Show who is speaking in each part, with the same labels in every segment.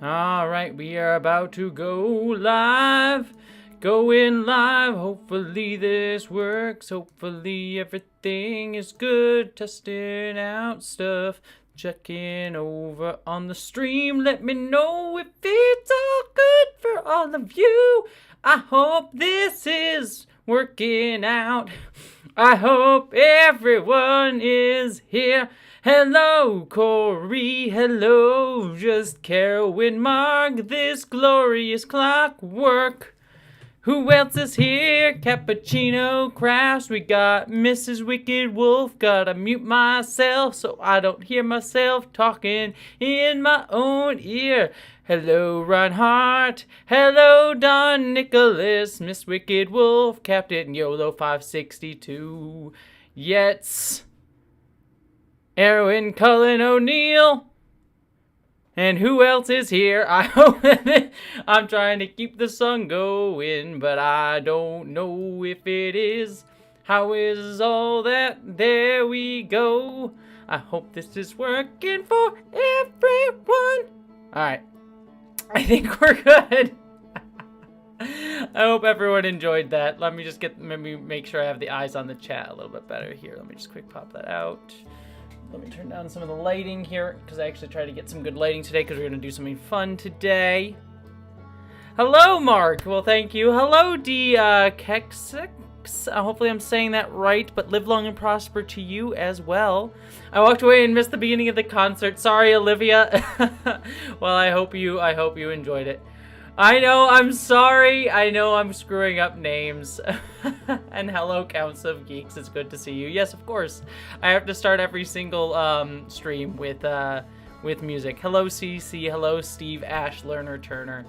Speaker 1: Alright, we are about to go live. Going live. Hopefully this works. Hopefully everything is good. Testing out stuff. Checking over on the stream. Let me know if it's all good for all of you. I hope this is working out. I hope everyone is here. Hello, Corey. Hello, just Carol and Mark. This glorious clockwork. Who else is here? Cappuccino Crafts. We got Mrs. Wicked Wolf. Gotta mute myself so I don't hear myself talking in my own ear. Hello, Reinhardt. Hello, Don Nicholas. Miss Wicked Wolf. Captain YOLO 562. Yets. Erwin Cullen O'Neill. And who else is here? I hope I'm trying to keep the sun going, but I don't know if it is. How is all that? There we go. I hope this is working for everyone. Alright. I think we're good. I hope everyone enjoyed that. Let me just maybe make sure I have the eyes on the chat a little bit better here. Let me just quick pop that out. Let me turn down some of the lighting here, because I actually tried to get some good lighting today, because we're going to do something fun today. Hello, Mark. Well, thank you. Hello, D. Kexix. Hopefully I'm saying that right, but live long and prosper to you as well. I walked away and missed the beginning of the concert. Sorry, Olivia. Well, I hope you enjoyed it. I know, I'm sorry. I know I'm screwing up names. And hello, Counts of Geeks. It's good to see you. Yes, of course. I have to start every single stream with music. Hello, CC. Hello, Steve, Ash, Lerner, Turner.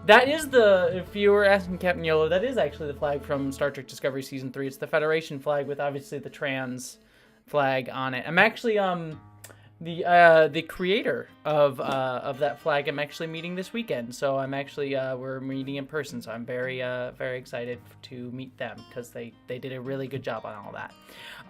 Speaker 1: That is if you were asking Captain YOLO, that is actually the flag from Star Trek Discovery Season 3. It's the Federation flag with obviously the trans flag on it. I'm actually, the creator of that flag I'm actually meeting this weekend. So I'm actually, we're meeting in person. So I'm very excited to meet them, because they did a really good job on all that.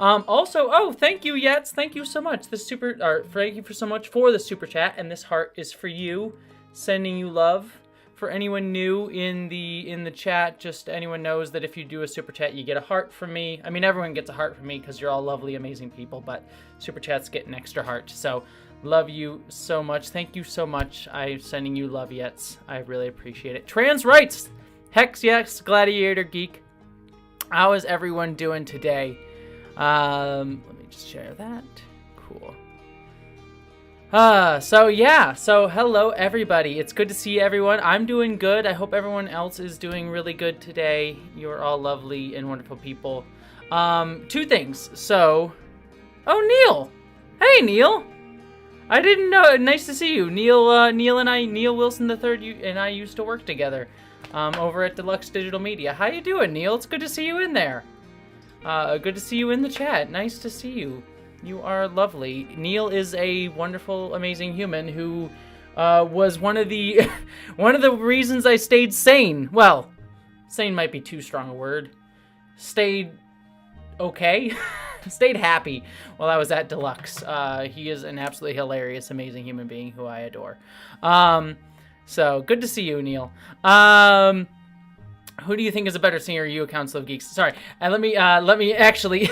Speaker 1: Also, thank you, Yets. Thank you so much. Thank you so much for the super chat. And this heart is for you, sending you love. For anyone new in the chat, just anyone knows that if you do a super chat, you get a heart from me. I mean, everyone gets a heart from me because you're all lovely, amazing people, but super chats get an extra heart. So, love you so much. Thank you so much. I'm sending you love yets. I really appreciate it. Trans rights! Hex yes, Gladiator Geek. How is everyone doing today? Let me just share that. Cool. So hello everybody. It's good to see everyone. I'm doing good. I hope everyone else is doing really good today. You're all lovely and wonderful people. Two things. So, Neil. Hey, Neil. I didn't know. Nice to see you. Neil Wilson III and I used to work together, over at Deluxe Digital Media. How you doing, Neil? It's good to see you in there. Good to see you in the chat. Nice to see you. You are lovely. Neil is a wonderful, amazing human who was one of the reasons I stayed sane. Well, sane might be too strong a word. Stayed okay. Stayed happy while I was at Deluxe. He is an absolutely hilarious, amazing human being who I adore. So good to see you, Neil. Who do you think is a better singer, you or Council of Geeks? Sorry, let me actually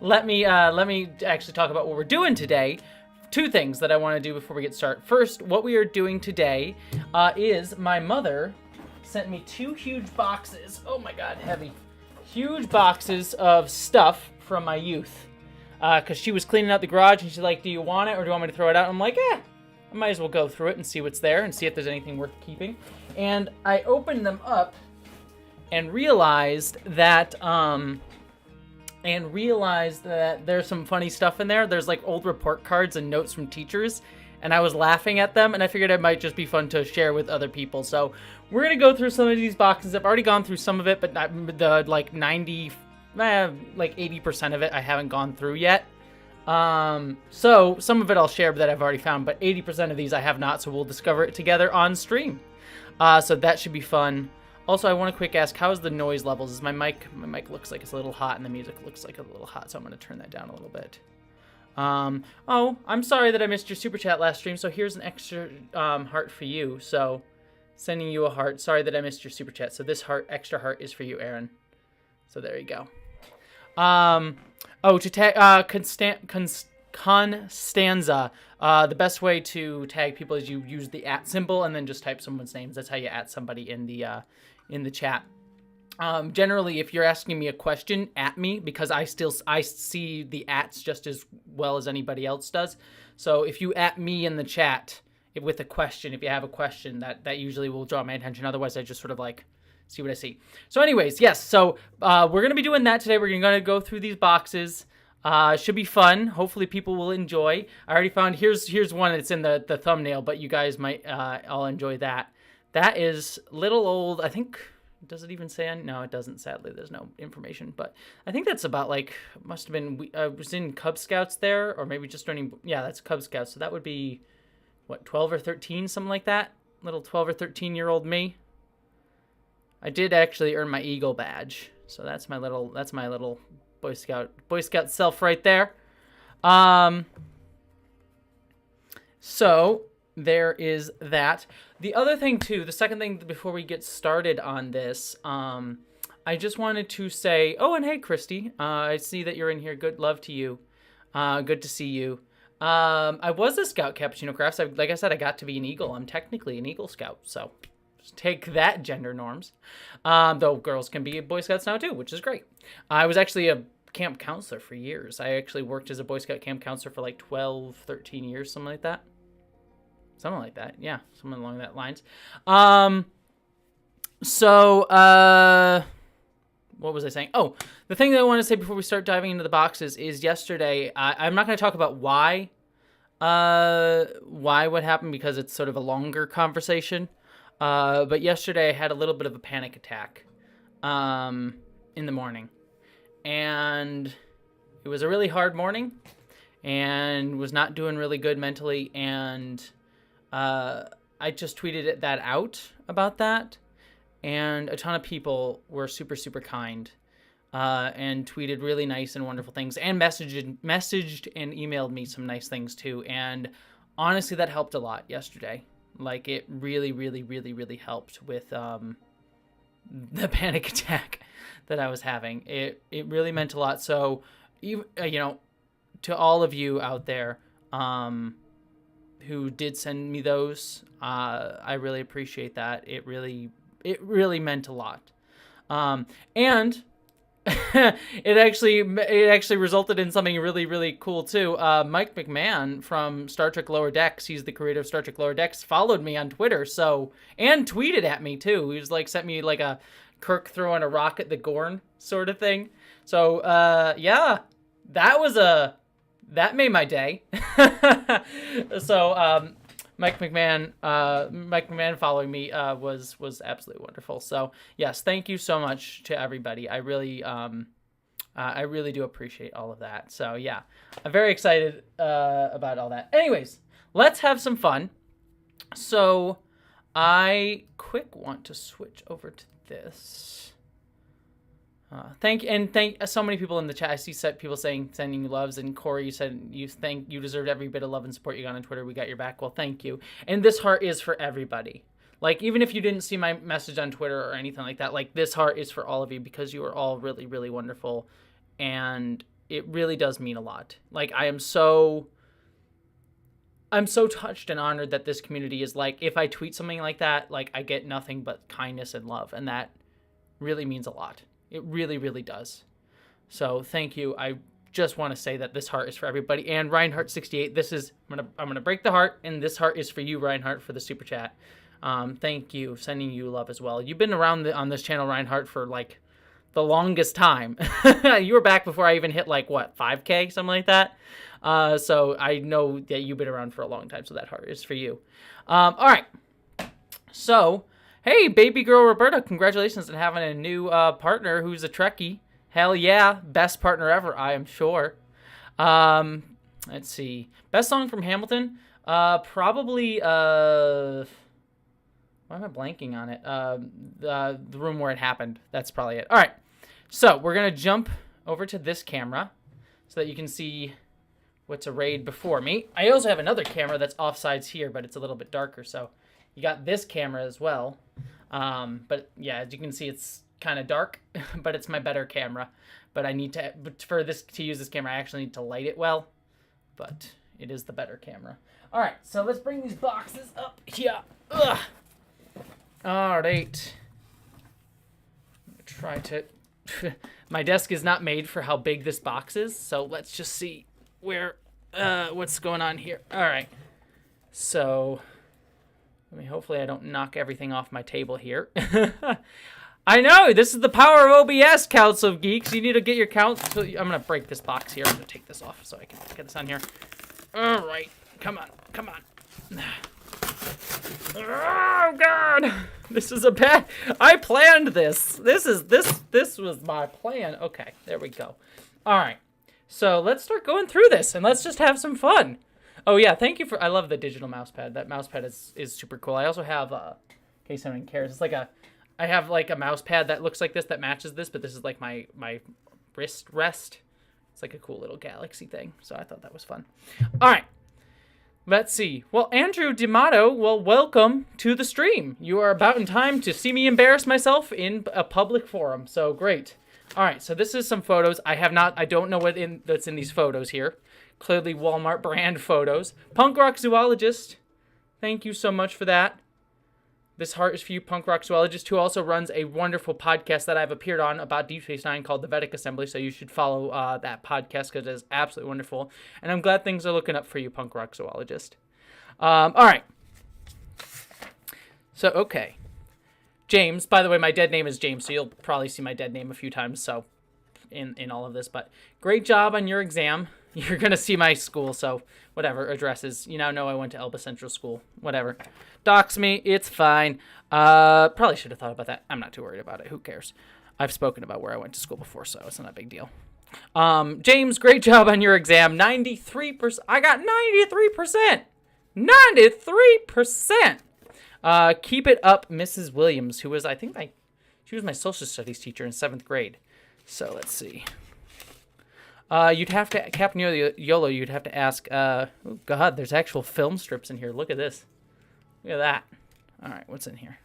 Speaker 1: let me actually talk about what we're doing today. Two things that I want to do before we get started. First, what we are doing today is my mother sent me two huge boxes. Oh my God, heavy! Huge boxes of stuff from my youth. Because she was cleaning out the garage and she's like, "Do you want it or do you want me to throw it out?" I'm like, I might as well go through it and see what's there and see if there's anything worth keeping. And I opened them up and realized that there's some funny stuff in there. There's like old report cards and notes from teachers, and I was laughing at them, and I figured it might just be fun to share with other people. So we're gonna go through some of these boxes. I've already gone through some of it, but not the 80% of it I haven't gone through yet. So some of it I'll share that I've already found, but 80% of these I have not. So we'll discover it together on stream. So that should be fun. Also, I want to quick ask, how's the noise levels? Is my mic looks like it's a little hot and the music looks like a little hot, so I'm going to turn that down a little bit. Oh, I'm sorry that I missed your super chat last stream, so here's an extra heart for you. So, sending you a heart. Sorry that I missed your super chat. So this extra heart is for you, Aaron. So there you go. To tag Constanza. The best way to tag people is you use the @ symbol and then just type someone's names. That's how you @ somebody in the chat. Generally, if you're asking me a question, @ me, because I see the ats just as well as anybody else does. So if you @ me in the chat with a question, if you have a question, that usually will draw my attention. Otherwise, I just sort of like see what I see. So anyways, yes. So we're gonna be doing that today. We're gonna go through these boxes. Should be fun. Hopefully, people will enjoy. I already found here's one that's in the thumbnail, but you guys might all enjoy that. That is little old. I think. Does it even say? No, it doesn't. Sadly, there's no information. But I think that's about like must have been. Was in Cub Scouts there, or maybe just joining. Yeah, that's Cub Scouts. So that would be what 12 or 13, something like that. Little 12 or 13-year-old me. I did actually earn my Eagle badge, so that's my little Boy Scout self right there. So there is that. The other thing too, the second thing before we get started on this, I just wanted to say, oh, and hey, Christy, I see that you're in here. Good love to you. Good to see you. I was a Scout Cappuccino Crafts. Like I said, I got to be an Eagle. I'm technically an Eagle Scout, so just take that, gender norms. Though girls can be Boy Scouts now too, which is great. I was actually a camp counselor for years. I actually worked as a Boy Scout camp counselor for like 12, 13 years, something like that. Something like that. Yeah, something along that lines. What was I saying? Oh, the thing that I want to say before we start diving into the boxes is yesterday, I'm not going to talk about why what happened because it's sort of a longer conversation. But yesterday I had a little bit of a panic attack in the morning. And it was a really hard morning and was not doing really good mentally. And I just tweeted that out about that. And a ton of people were super, super kind and tweeted really nice and wonderful things and messaged and emailed me some nice things too. And honestly, that helped a lot yesterday. Like it really, really, really, really helped with the panic attack that I was having. It really meant a lot. So, to all of you out there who did send me those, I really appreciate that. It really meant a lot. And it actually resulted in something really, really cool too. Mike McMahon from Star Trek Lower Decks, he's the creator of Star Trek Lower Decks, followed me on Twitter, and tweeted at me too. He was like, sent me like a Kirk throwing a rock at the Gorn sort of thing. So, yeah, that made my day. So, Mike McMahon following me was absolutely wonderful. So yes, thank you so much to everybody. I really do appreciate all of that. So yeah, I'm very excited about all that. Anyways, let's have some fun. So I want to switch over to this. Thank so many people in the chat. I see people sending you loves, and Corey, you said you deserved every bit of love and support you got on Twitter. We got your back. Well, thank you. And this heart is for everybody. Like even if you didn't see my message on Twitter or anything like that, like this heart is for all of you because you are all really, really wonderful, and it really does mean a lot. Like I'm so touched and honored that this community is like, if I tweet something like that, like I get nothing but kindness and love, and that really means a lot. It really, really does. So thank you. I just want to say that this heart is for everybody. And Reinhardt68, I'm gonna break the heart, and this heart is for you, Reinhardt, for the super chat. Thank you. Sending you love as well. You've been around on this channel, Reinhardt, for like the longest time. You were back before I even hit like what 5K, something like that. So I know that you've been around for a long time. So that heart is for you. All right. So. Hey, baby girl Roberta, congratulations on having a new partner who's a Trekkie. Hell yeah, best partner ever, I am sure. Let's see. Best song from Hamilton? Probably, why am I blanking on it? The Room Where It Happened. That's probably it. All right, so we're going to jump over to this camera so that you can see what's arrayed before me. I also have another camera that's offsides here, but it's a little bit darker. So you got this camera as well. But yeah, as you can see, it's kind of dark, but it's my better camera. But I need to, to use this camera, I actually need to light it well. But it is the better camera. All right, so let's bring these boxes up here. Ugh. All right. Try to. My desk is not made for how big this box is, so let's just see what's going on here. All right. So, hopefully I don't knock everything off my table here. I know, this is the power of OBS, Council of Geeks. You need to get your count. So I'm going to break this box here. I'm going to take this off so I can get this on here. All right. Come on. Come on. Oh, God. This is a bad... I planned this. This was my plan. Okay, there we go. All right. So let's start going through this, and let's just have some fun. Oh, yeah, thank you for... I love the digital mouse pad. That mouse pad is super cool. I also have, in case anyone cares, it's like a... I have like a mouse pad that looks like this that matches this, but this is like my wrist rest. It's like a cool little galaxy thing, so I thought that was fun. All right, let's see. Well, Andrew D'Amato, well, welcome to the stream. You are about in time to see me embarrass myself in a public forum, so great. All right, so this is some photos. I don't know what's in these photos here. Clearly Walmart brand photos. Punk Rock Zoologist, thank you so much for that. This heart is for you, punk rock zoologist, who also runs a wonderful podcast that I've appeared on about Deep Space Nine called The Vedic Assembly, so you should follow that podcast because it is absolutely wonderful. And I'm glad things are looking up for you, punk rock zoologist. All right. So, okay. James, by the way, my dead name is James, so you'll probably see my dead name a few times so in all of this. But great job on your exam. You're going to see my school, so whatever, addresses. You now know I went to Elba Central School. Whatever. Dox me, it's fine. Probably should have thought about that. I'm not too worried about it. Who cares? I've spoken about where I went to school before, so it's not a big deal. James, great job on your exam. 93%. I got 93%. 93%. Keep it up, Mrs. Williams, who was, I think, she was my social studies teacher in 7th grade. So let's see. You'd have to, Captain YOLO, you'd have to ask, oh God, there's actual film strips in here. Look at this. Look at that. All right, what's in here?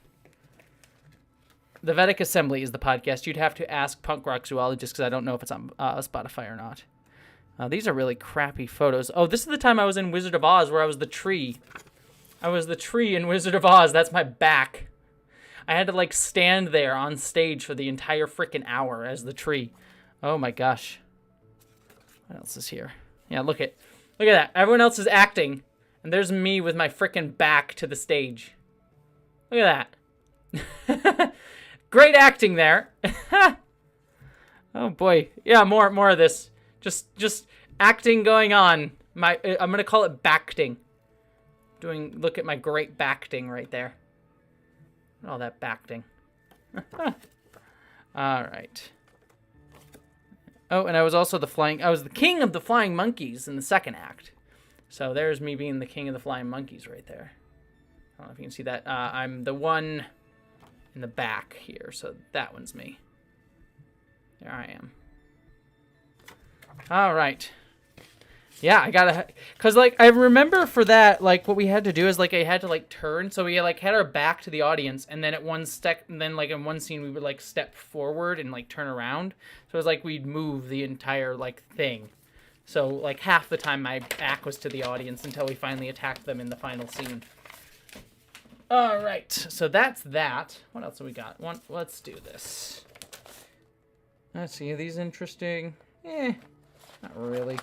Speaker 1: The Vedic Assembly is the podcast. You'd have to ask Punk Rock Zoologist because I don't know if it's on Spotify or not. These are really crappy photos. Oh, this is the time I was in Wizard of Oz where I was the tree. I was the tree in Wizard of Oz. That's my back. I had to, like, stand there on stage for the entire frickin' hour as the tree. Oh, my gosh. What else is here? Yeah, look at that. Everyone else is acting. And there's me with my frickin' back to the stage. Look at that. Great acting there. Oh boy. Yeah, more of this. Just acting going on. I'm gonna call it backting. Look at my great backting right there. All that backting. All right. Oh, and I was also I was the king of the flying monkeys in the second act. So there's me being the king of the flying monkeys right there. I don't know if you can see that. I'm the one in the back here, so that one's me. There I am. All right. Yeah, I gotta, cause like I remember for that, like what we had to do is like I had to like turn, so we like had our back to the audience, and then at one step, and then like in one scene we would like step forward and like turn around, so it was like we'd move the entire like thing. So like half the time my back was to the audience until we finally attacked them in the final scene. All right, so that's that. What else have we got? Let's do this. Let's see, are these interesting? Not really.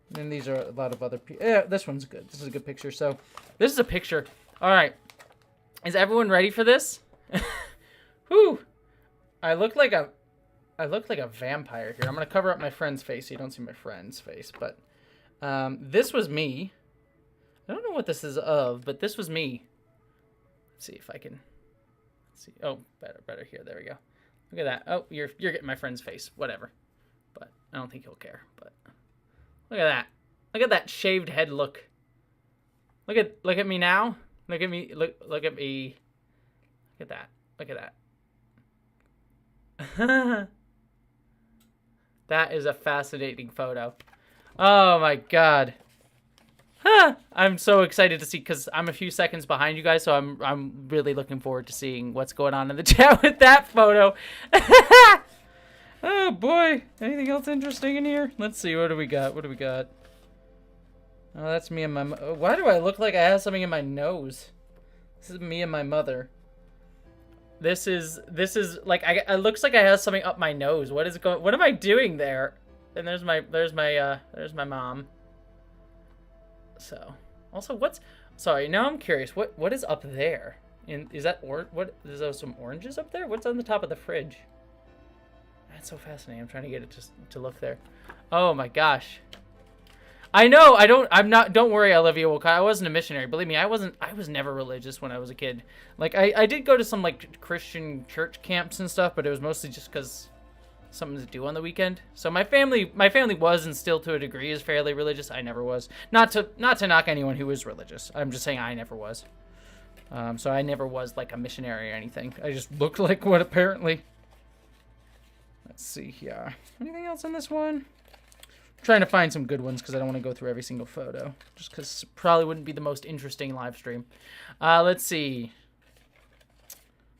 Speaker 1: And then these are a lot of other people. Yeah, this one's good. This is a good picture. So, this is a picture. All right. Is everyone ready for this? Whew. I look like a vampire here. I'm going to cover up my friend's face so you don't see my friend's face. But this was me. I don't know what this is of, but this was me. Let's see if I can see. Oh, better here. There we go. Look at that. Oh, you're getting my friend's face. Whatever. But I don't think he'll care. But look at that. Look at that shaved head look. Look at me now. Look at me. Look at me. Look at that. Look at that. That is a fascinating photo. Oh my god. Huh. I'm so excited to see because I'm a few seconds behind you guys, so I'm really looking forward to seeing what's going on in the chat with that photo. Oh boy. Anything else interesting in here? Let's see. What do we got? What do we got? Oh, that's me and my. Why do I look like I have something in my nose? This is me and my mother. This is like it looks like I have something up my nose. What is going? What am I doing there? And there's my mom. So, also what's? Sorry, now I'm curious. What is up there? Is that what? Is there some oranges up there? What's on the top of the fridge? That's so fascinating. I'm trying to get it to look there. Oh my gosh. I know. I'm not. Don't worry, Olivia. I wasn't a missionary. Believe me, I was never religious when I was a kid. Like I did go to some like Christian church camps and stuff, but it was mostly just because something to do on the weekend. So my family was and still to a degree is fairly religious. I never was. Not to knock anyone who is religious. I'm just saying I never was. So I never was like a missionary or anything. I just looked like one apparently. Let's see here. Anything else in this one? I'm trying to find some good ones because I don't want to go through every single photo. Just because it probably wouldn't be the most interesting live stream. Let's see.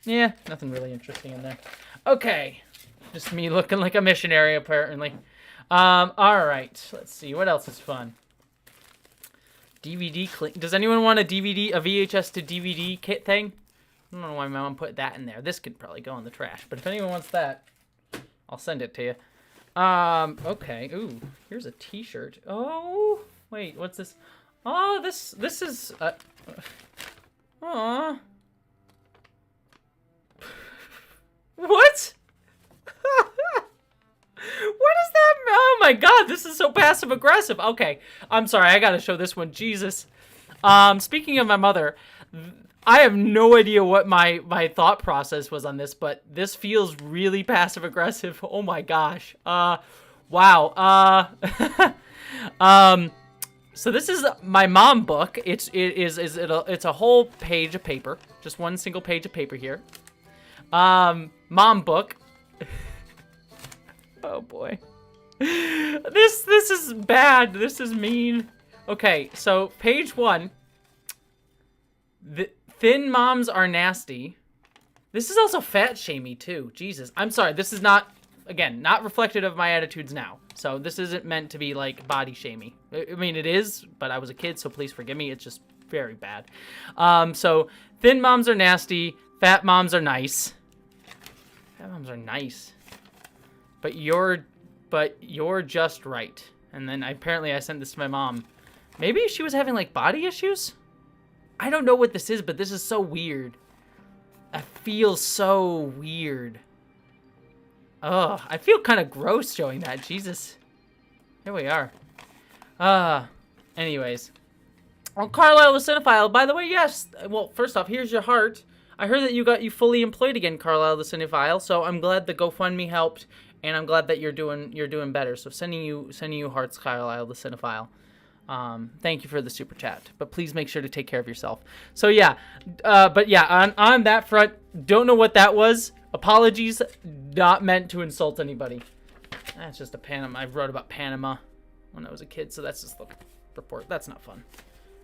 Speaker 1: Yeah, nothing really interesting in there. Okay. Just me looking like a missionary, apparently. Alright. Let's see. What else is fun? DVD click. Does anyone want a VHS to DVD kit thing? I don't know why my mom put that in there. This could probably go in the trash. But if anyone wants that, I'll send it to you. Okay. Ooh, here's a t-shirt. Oh, wait, what's this? Oh, this is, aw. What? What is that? Oh my god, this is so passive aggressive. Okay, I'm sorry, I gotta show this one. Jesus. Speaking of my mother, I have no idea what my thought process was on this, but this feels really passive aggressive. Oh my gosh. Wow. So this is my mom book. It's a whole page of paper, just one single page of paper here. Mom book. Oh boy. This is bad. This is mean. Okay, so page 1. The thin moms are nasty. This is also fat shamey too. Jesus. I'm sorry. This is not, again, not reflective of my attitudes now. So this isn't meant to be like body shamey. I mean, it is, but I was a kid, so please forgive me. It's just very bad. So thin moms are nasty. Fat moms are nice. Fat moms are nice. But you're just right. And then apparently I sent this to my mom. Maybe she was having like body issues? I don't know what this is, but this is so weird. I feel so weird. Ugh, I feel kind of gross showing that. Jesus. Here we are. Anyways. Oh, Carlisle the Cinephile. By the way, yes. Well, first off, here's your heart. I heard that you fully employed again, Carlisle the Cinephile. So I'm glad the GoFundMe helped, and I'm glad that you're doing better. So sending you hearts, Carlisle the Cinephile. Thank you for the super chat, but please make sure to take care of yourself. So yeah, but yeah, on that front, don't know what that was. Apologies, not meant to insult anybody. That's just a Panama. I wrote about Panama when I was a kid, so that's just the report. That's not fun.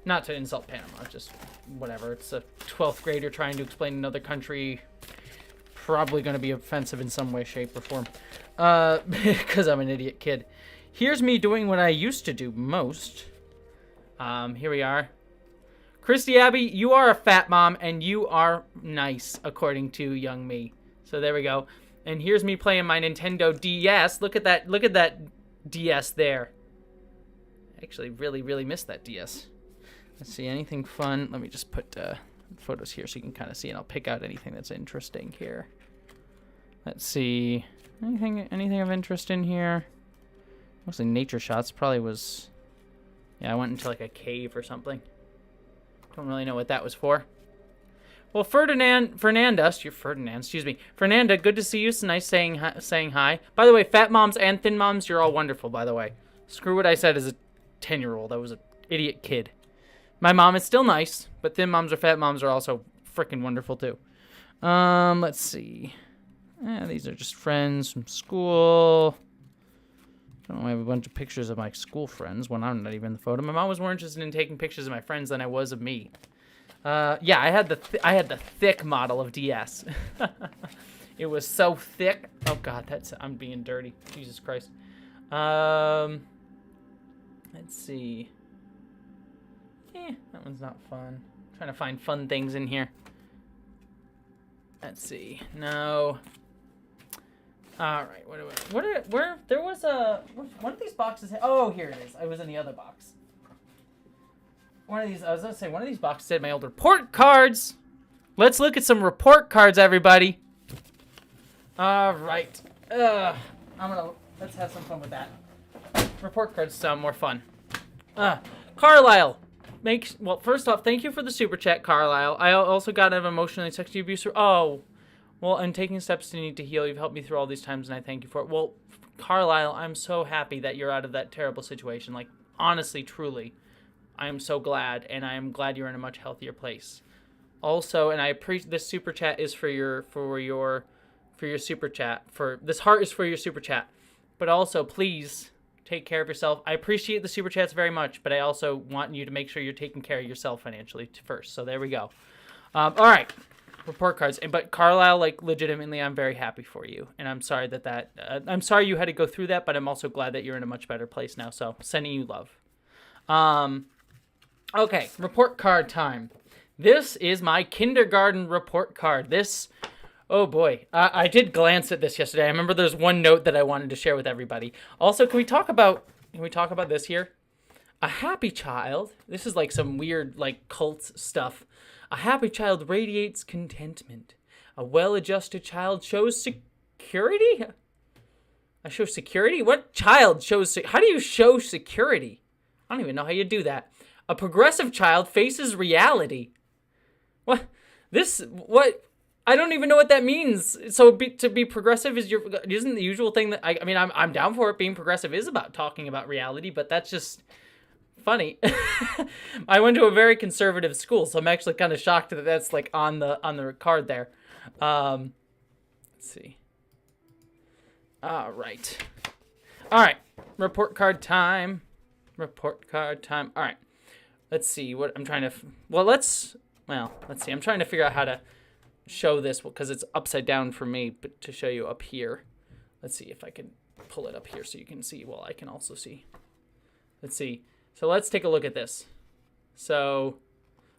Speaker 1: Not to insult Panama, just whatever. It's a 12th grader trying to explain another country. Probably going to be offensive in some way, shape, or form. Because I'm an idiot kid. Here's me doing what I used to do most. Here we are. Christy Abbey, you are a fat mom, and you are nice, according to young me. So there we go. And here's me playing my Nintendo DS. Look at that DS there. I actually really, really missed that DS. Let's see, anything fun? Let me just put photos here so you can kind of see, and I'll pick out anything that's interesting here. Let's see. Anything of interest in here? Mostly nature shots. Probably was... Yeah, I went into like a cave or something. Don't really know what that was for. Well, Fernanda, good to see you. It's nice saying hi. By the way, fat moms and thin moms, you're all wonderful, by the way. Screw what I said as a 10-year-old. I was an idiot kid. My mom is still nice, but thin moms or fat moms are also freaking wonderful too. Let's see. These are just friends from school. don't know, I have a bunch of pictures of my school friends when I'm not even in the photo. My mom was more interested in taking pictures of my friends than I was of me. Yeah, I had the thick model of DS. It was so thick. Oh God, I'm being dirty. Jesus Christ. Let's see. That one's not fun. I'm trying to find fun things in here. Let's see. No. All right. There was one of these boxes. Oh, here it is. I was in the other box. I was gonna say one of these boxes said my old report cards. Let's look at some report cards, everybody. All right. Let's have some fun with that. Report cards sound more fun. Carlisle. First off, thank you for the super chat, Carlisle. I also got an emotionally sexually abuse. Oh, well, I'm taking steps to need to heal. You've helped me through all these times, and I thank you for it. Well, Carlisle, I'm so happy that you're out of that terrible situation. Like, honestly, truly, I am so glad, and I am glad you're in a much healthier place. Also, and I appreciate this super chat is for your super chat. This heart is for your super chat, but also please take care of yourself. I appreciate the super chats very much, but I also want you to make sure you're taking care of yourself financially first. So there we go. All right, report cards. But Carlisle, like, legitimately, I'm very happy for you, and I'm sorry I'm sorry you had to go through that, but I'm also glad that you're in a much better place now. So sending you love. Okay, report card time. This is my kindergarten report card. Oh boy, I did glance at this yesterday. I remember there's one note that I wanted to share with everybody. Also, can we talk about this here? A happy child. This is like some weird, like, cult stuff. A happy child radiates contentment. A well-adjusted child shows security. I show security? What child shows? How do you show security? I don't even know how you do that. A progressive child faces reality. What? What? I don't even know what that means. So to be progressive isn't the usual thing that I mean, I'm down for it. Being progressive is about talking about reality, but that's just funny. I went to a very conservative school, so I'm actually kind of shocked that that's like on the card there. Let's see. All right. Report card time. All right. Let's see what I'm trying to. Let's see. I'm trying to figure out how to show this because it's upside down for me, but to show you up here. Let's see if I can pull it up here so you can see. Well, I can also see. Let's see. So let's take a look at this. So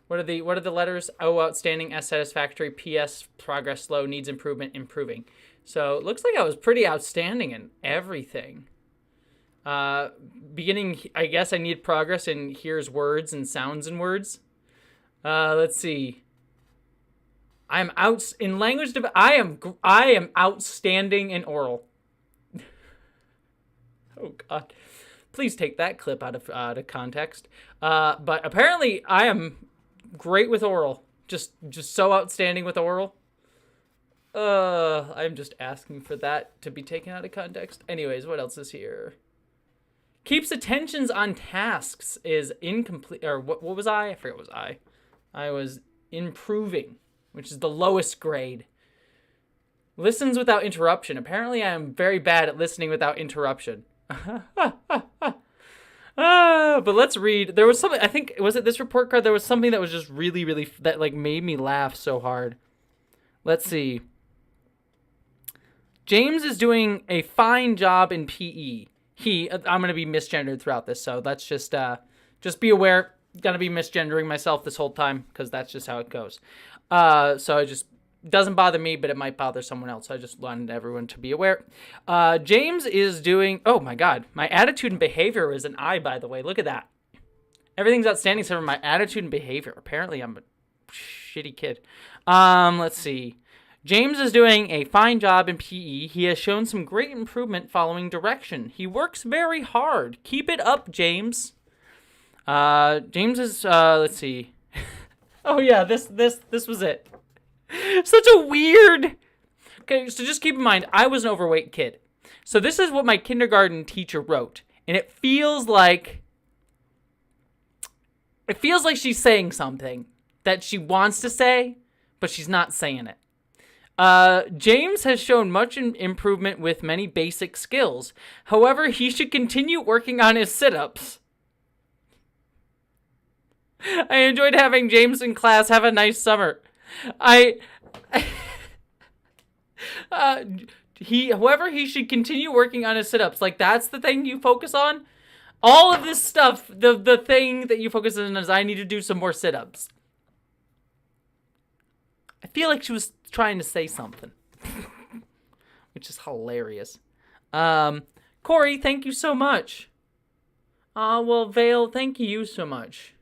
Speaker 1: what are the letters? O, outstanding. S, satisfactory. PS, progress slow. Needs improvement, improving. So it looks like I was pretty outstanding in everything. Beginning, I guess I need progress in here's words and sounds and words. Let's see. I am outstanding in oral. Oh God. Please take that clip out of context. But apparently I am great with oral. Just so outstanding with oral. I'm just asking for that to be taken out of context. Anyways, what else is here? Keeps attentions on tasks is incomplete. Or what was I? I forget what was I. I was improving, which is the lowest grade. Listens without interruption. Apparently I am very bad at listening without interruption. But let's read. There was something, I think, was it this report card? There was something that was just really, really, that like made me laugh so hard. Let's see. James is doing a fine job in PE. I'm going to be misgendered throughout this, so let's just be aware. Going to be misgendering myself this whole time because that's just how it goes. So it just doesn't bother me, but it might bother someone else. So I just wanted everyone to be aware. James is doing, oh my God, my attitude and behavior is an I, by the way. Look at that. Everything's outstanding except for my attitude and behavior. Apparently I'm a shitty kid. Let's see. James is doing a fine job in PE. He has shown some great improvement following direction. He works very hard. Keep it up, James. James is, let's see. Oh yeah, this was it. Such a weird. Okay, so just keep in mind, I was an overweight kid. So this is what my kindergarten teacher wrote. And it feels like she's saying something that she wants to say, but she's not saying it. James has shown much improvement with many basic skills. However, he should continue working on his sit-ups. I enjoyed having James in class. Have a nice summer. He should continue working on his sit-ups. Like, that's the thing you focus on? All of this stuff, the thing that you focus on is I need to do some more sit-ups. I feel like she was trying to say something. Which is hilarious. Corey, thank you so much. Well, Vale, thank you so much.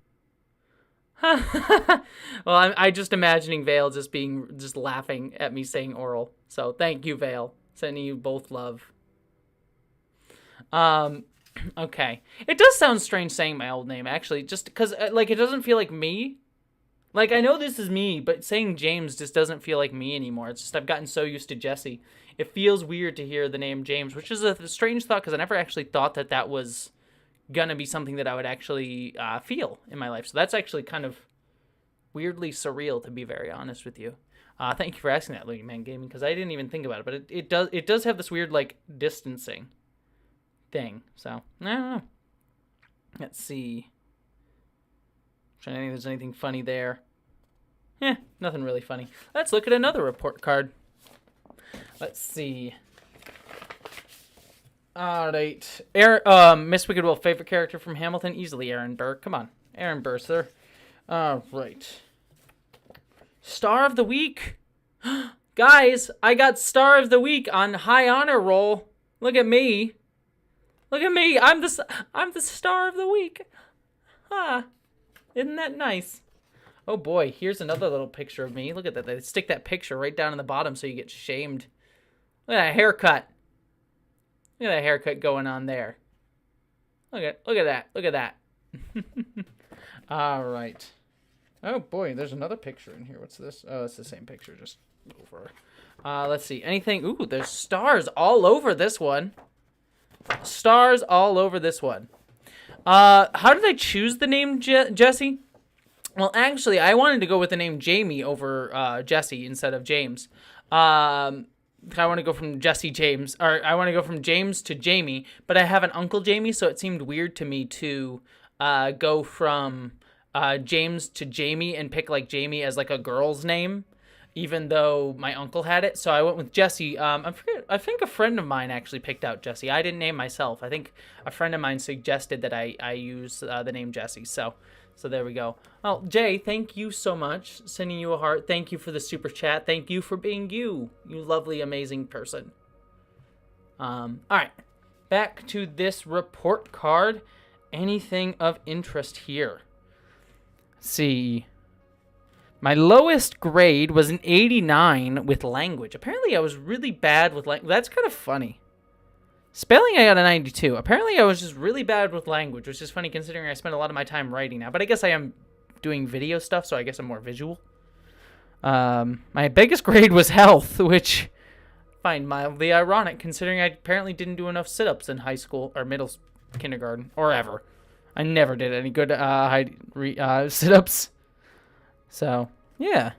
Speaker 1: Well, I'm just imagining Vale just laughing at me saying Earl. So thank you, Vale. Sending you both love. Okay. It does sound strange saying my old name, actually, just because, like, it doesn't feel like me. Like, I know this is me, but saying James just doesn't feel like me anymore. It's just I've gotten so used to Jessie. It feels weird to hear the name James, which is a strange thought because I never actually thought that was gonna be something that I would actually feel in my life. So that's actually kind of weirdly surreal, to be very honest with you. Thank you for asking that, Louie Man Gaming, because I didn't even think about it, but it does have this weird, like, distancing thing. So I don't know. Let's see. Trying to think if there's anything funny there. Nothing really funny. Let's look at another report card. Let's see. All right. Miss Wicked Wolf, favorite character from Hamilton? Easily Aaron Burr. Come on. Aaron Burr, sir. All right. Star of the Week. Guys, I got Star of the Week on High Honor Roll. Look at me. Look at me. I'm the Star of the Week. Isn't that nice? Oh boy, here's another little picture of me. Look at that. They stick that picture right down in the bottom so you get shamed. Look at that haircut. Look at that haircut going on there. Look at that. Look at that. All right. Oh boy, there's another picture in here. What's this? Oh, it's the same picture, just over. Let's see. Anything? Ooh, there's stars all over this one. Stars all over this one. How did I choose the name Jessie? Well, actually, I wanted to go with the name Jamie over Jessie instead of James. I want to go from Jessie James, or I want to go from James to Jamie, but I have an Uncle Jamie, so it seemed weird to me to go from James to Jamie and pick like Jamie as like a girl's name, even though my uncle had it. So I went with Jessie. I think a friend of mine actually picked out Jessie. I didn't name myself. I think a friend of mine suggested that I use the name Jessie. So there we go. Well, Jay, thank you so much. Sending you a heart. Thank you for the super chat. Thank you for being you lovely, amazing person. All right. Back to this report card. Anything of interest here? Let's see. My lowest grade was an 89 with language. Apparently, I was really bad with language. That's kind of funny. Spelling, I got a 92. Apparently, I was just really bad with language, which is funny considering I spend a lot of my time writing now. But I guess I am doing video stuff, so I guess I'm more visual. My biggest grade was health, which I find mildly ironic considering I apparently didn't do enough sit-ups in high school or kindergarten or ever. I never did any good sit-ups. So, yeah.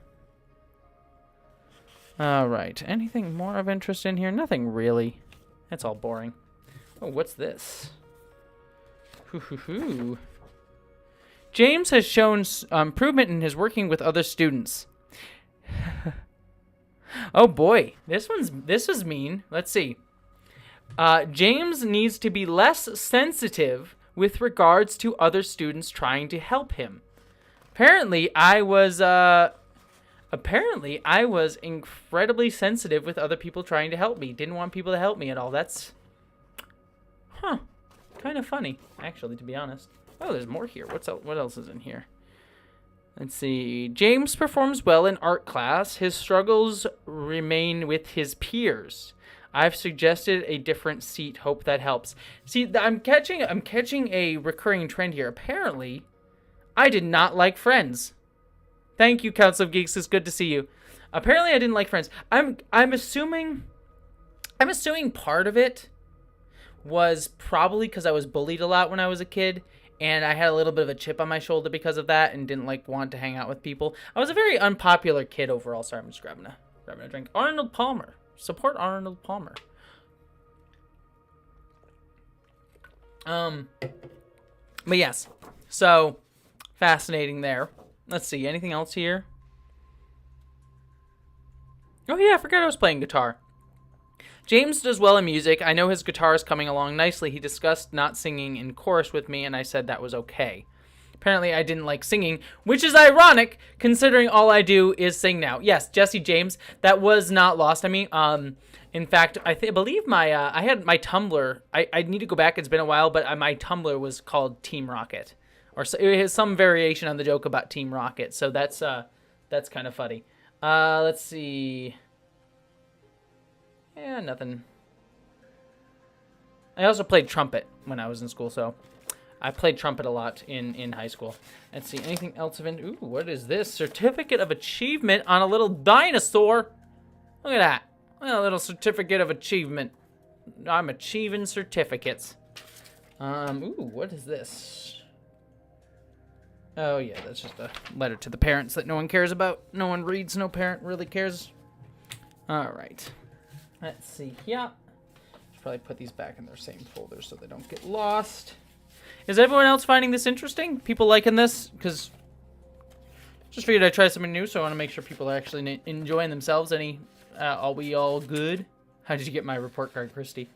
Speaker 1: All right. Anything more of interest in here? Nothing really. That's all boring. Oh, what's this? Hoo. James has shown improvement in his working with other students. Oh boy, this is mean. Let's see. James needs to be less sensitive with regards to other students trying to help him. Apparently, I was incredibly sensitive with other people trying to help me. Didn't want people to help me at all. That's, kind of funny, actually, to be honest. Oh, there's more here. What else is in here? Let's see. James performs well in art class. His struggles remain with his peers. I've suggested a different seat. Hope that helps. See, I'm catching a recurring trend here. Apparently, I did not like Friends. Thank you, Council of Geeks. It's good to see you. Apparently, I didn't like Friends. I'm assuming part of it was probably because I was bullied a lot when I was a kid, and I had a little bit of a chip on my shoulder because of that, and didn't want to hang out with people. I was a very unpopular kid overall. Sorry, I'm just grabbing grabbing a drink. Arnold Palmer. Support Arnold Palmer. But yes. So, fascinating there. Let's see. Anything else here? Oh, yeah. I forgot I was playing guitar. James does well in music. I know his guitar is coming along nicely. He discussed not singing in chorus with me, and I said that was okay. Apparently, I didn't like singing, which is ironic, considering all I do is sing now. Yes, Jessie James, that was not lost on me. In fact, I believe I had my Tumblr. I need to go back. It's been a while, but my Tumblr was called Team Rocket, or so, it has some variation on the joke about Team Rocket. So that's kind of funny. Let's see. Yeah, nothing. I also played trumpet when I was in school, so I played trumpet a lot in high school. Let's see, anything else of it? Ooh, what is this? Certificate of Achievement on a little dinosaur. Look at that. A little certificate of achievement. I'm achieving certificates. Ooh, what is this? Oh, yeah, that's just a letter to the parents that no one cares about. No one reads, no parent really cares. All right. Let's see here. Should probably put these back in their same folders so they don't get lost. Is everyone else finding this interesting? People liking this? Because just figured I'd try something new, so I want to make sure people are actually enjoying themselves. Are we all good? How did you get my report card, Christy?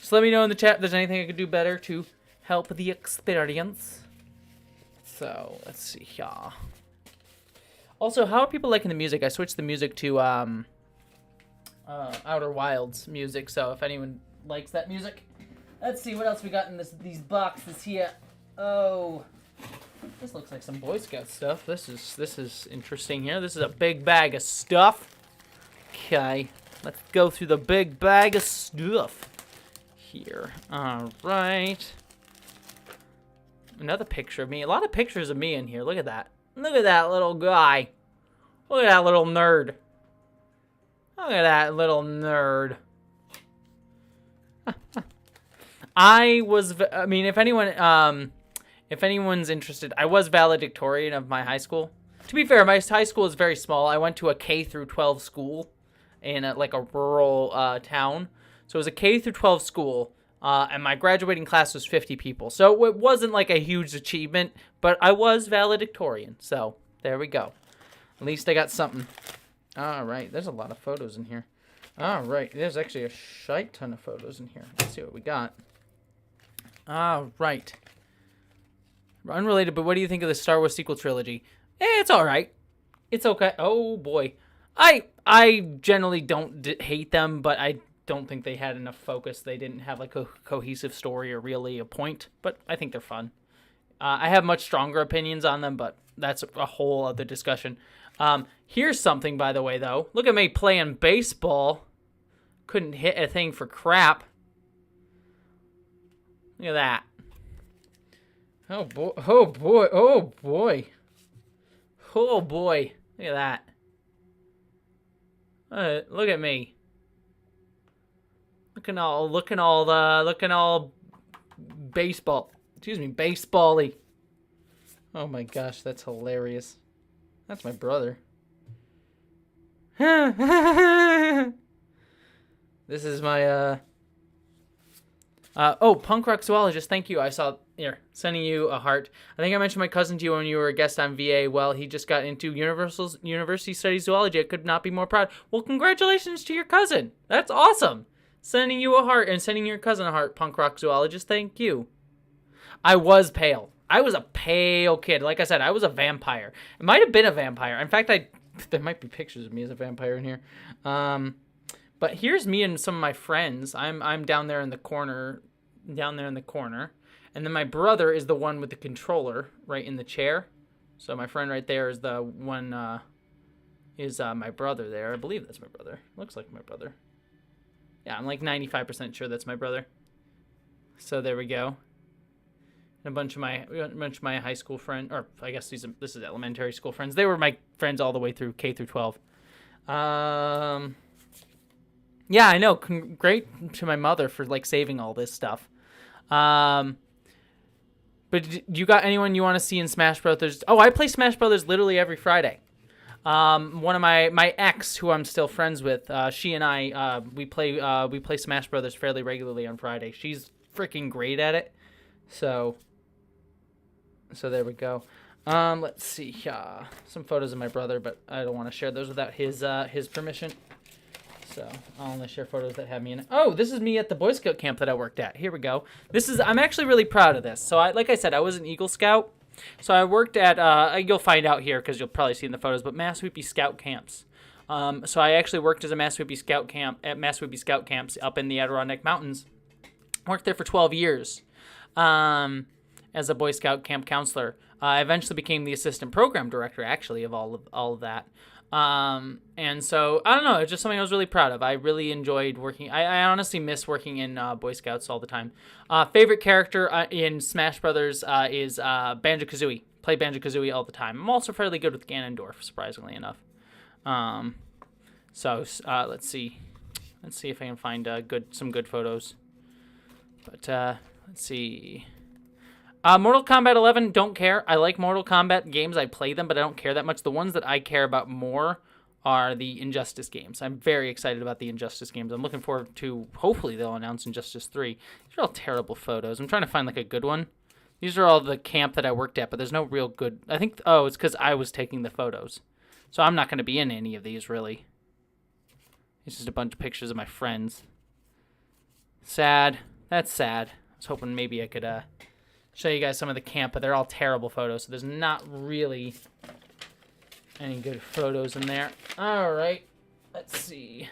Speaker 1: Just let me know in the chat if there's anything I could do better to help the experience. So, let's see here. Also, how are people liking the music? I switched the music to Outer Wilds music, so if anyone likes that music. Let's see what else we got in these boxes here. Oh, this looks like some Boy Scout stuff. This is interesting here. This is a big bag of stuff. Okay, let's go through the big bag of stuff here. All right. Another picture of me. A lot of pictures of me in here. Look at that. Look at that little guy. Look at that little nerd. Look at that little nerd. if anyone's interested, I was valedictorian of my high school. To be fair, my high school is very small. I went to a K through 12 school in a rural town. So it was a K through 12 school, and my graduating class was 50 people. So it wasn't like a huge achievement, but I was valedictorian. So there we go. At least I got something. All right, there's a lot of photos in here. All right, there's actually a shite ton of photos in here. Let's see what we got. All right. Unrelated, but what do you think of the Star Wars sequel trilogy? It's all right. It's okay. Oh, boy. I generally don't hate them, but I don't think they had enough focus. They didn't have like a cohesive story or really a point, but I think they're fun. I have much stronger opinions on them, but that's a whole other discussion. Here's something, by the way, though. Look at me playing baseball. Couldn't hit a thing for crap. Look at that. Oh, boy. Oh, boy. Oh, boy. Oh, boy. Look at that. Look at me. Looking all baseball. Excuse me, baseball-y. Oh, my gosh. That's hilarious. That's my brother. This is my, oh, Punk Rock Zoologist, thank you. I saw, here, sending you a heart. I think I mentioned my cousin to you when you were a guest on VA. Well, he just got into University Studies Zoology. I could not be more proud. Well, congratulations to your cousin. That's awesome. Sending you a heart and sending your cousin a heart, Punk Rock Zoologist. Thank you. I was pale. I was a pale kid. Like I said, I was a vampire. It might have been a vampire. In fact, there might be pictures of me as a vampire in here. But here's me and some of my friends. I'm down there in the corner, and then my brother is the one with the controller right in the chair. So my friend right there is the one my brother there. I believe that's my brother. Looks like my brother. Yeah, I'm like 95% sure that's my brother. So there we go. And a bunch of my high school friends, or I guess this is elementary school friends. They were my friends all the way through K through 12. Yeah, I know. Great to my mother for like saving all this stuff. But you got anyone you want to see in Smash Brothers? Oh, I play Smash Brothers literally every Friday. One of my ex, who I'm still friends with, she and I, we play Smash Brothers fairly regularly on Friday. She's freaking great at it. So there we go. Let's see. Some photos of my brother, but I don't want to share those without his permission. So I'll only share photos that have me in it. Oh, this is me at the Boy Scout camp that I worked at. Here we go. I'm actually really proud of this. So like I said, I was an Eagle Scout. So I worked at, you'll find out here because you'll probably see in the photos, but Massweepy Scout camps. So I actually worked as a Massweepy Scout camp at Massweepy Scout camps up in the Adirondack Mountains. Worked there for 12 years as a Boy Scout camp counselor. I eventually became the assistant program director, actually, of all of that. And so, I don't know, it's just something I was really proud of. I really enjoyed working. I honestly miss working in Boy Scouts all the time. Favorite character in Smash Brothers is Banjo-Kazooie. Play Banjo-Kazooie all the time. I'm also fairly good with Ganondorf, surprisingly enough. So let's see. Let's see if I can find some good photos. But let's see. Mortal Kombat 11, don't care. I like Mortal Kombat games. I play them, but I don't care that much. The ones that I care about more are the Injustice games. I'm very excited about the Injustice games. I'm looking forward to, hopefully they'll announce Injustice 3. These are all terrible photos. I'm trying to find like a good one. These are all the camp that I worked at, but there's no real good. I think, it's because I was taking the photos. So I'm not going to be in any of these, really. It's just a bunch of pictures of my friends. Sad. That's sad. I was hoping maybe I could show you guys some of the camp, but they're all terrible photos, so there's not really any good photos in there. All right, let's see.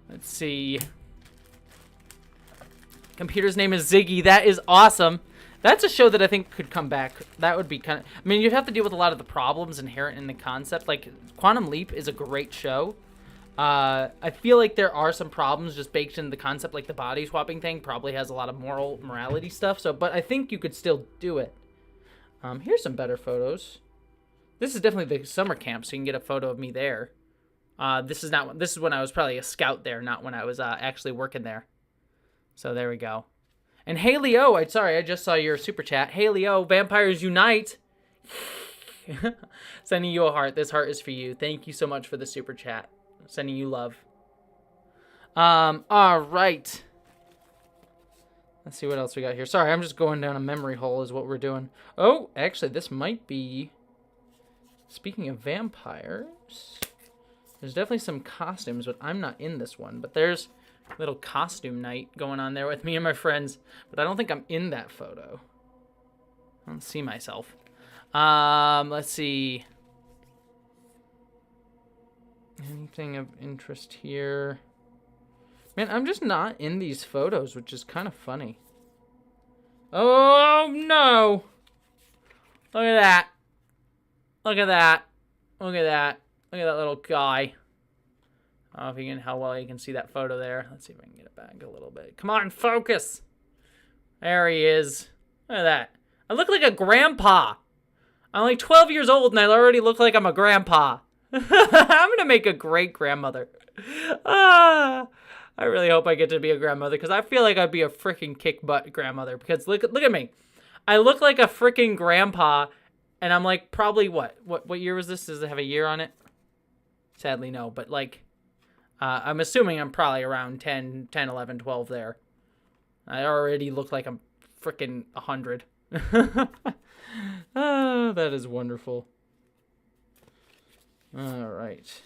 Speaker 1: Let's see. Computer's name is Ziggy. That is awesome. That's a show that I think could come back. That would be kind of... I mean, you'd have to deal with a lot of the problems inherent in the concept. Like, Quantum Leap is a great show. I feel like there are some problems just baked into the concept, like the body swapping thing probably has a lot of morality stuff. So, but I think you could still do it. Here's some better photos. This is definitely the summer camp, so you can get a photo of me there. This is when I was probably a scout there, not when I was actually working there. So there we go. And hey Leo, sorry, I just saw your super chat. Hey Leo, Vampires Unite. Sending you a heart. This heart is for you. Thank you so much for the super chat. Sending you love. All right. Let's see what else we got here. Sorry, I'm just going down a memory hole is what we're doing. Oh, actually, this might be... Speaking of vampires, there's definitely some costumes, but I'm not in this one. But there's a little costume night going on there with me and my friends. But I don't think I'm in that photo. I don't see myself. Let's see... Anything of interest here? Man, I'm just not in these photos, which is kind of funny. Oh, no! Look at that. Look at that. Look at that. Look at that little guy. I don't know if you can, how well you can see that photo there. Let's see if I can get it back a little bit. Come on, focus! There he is. Look at that. I look like a grandpa. I'm like 12 years old and I already look like I'm a grandpa. I'm gonna make a great grandmother. I really hope I get to be a grandmother because I feel like I'd be a freaking kick butt grandmother. Because look at me, I look like a freaking grandpa, and I'm like probably what year was this? Does it have a year on it? Sadly, no. But like, I'm assuming I'm probably around 10, 11, 12 there. I already look like I'm freaking 100. Oh, that is wonderful. All right.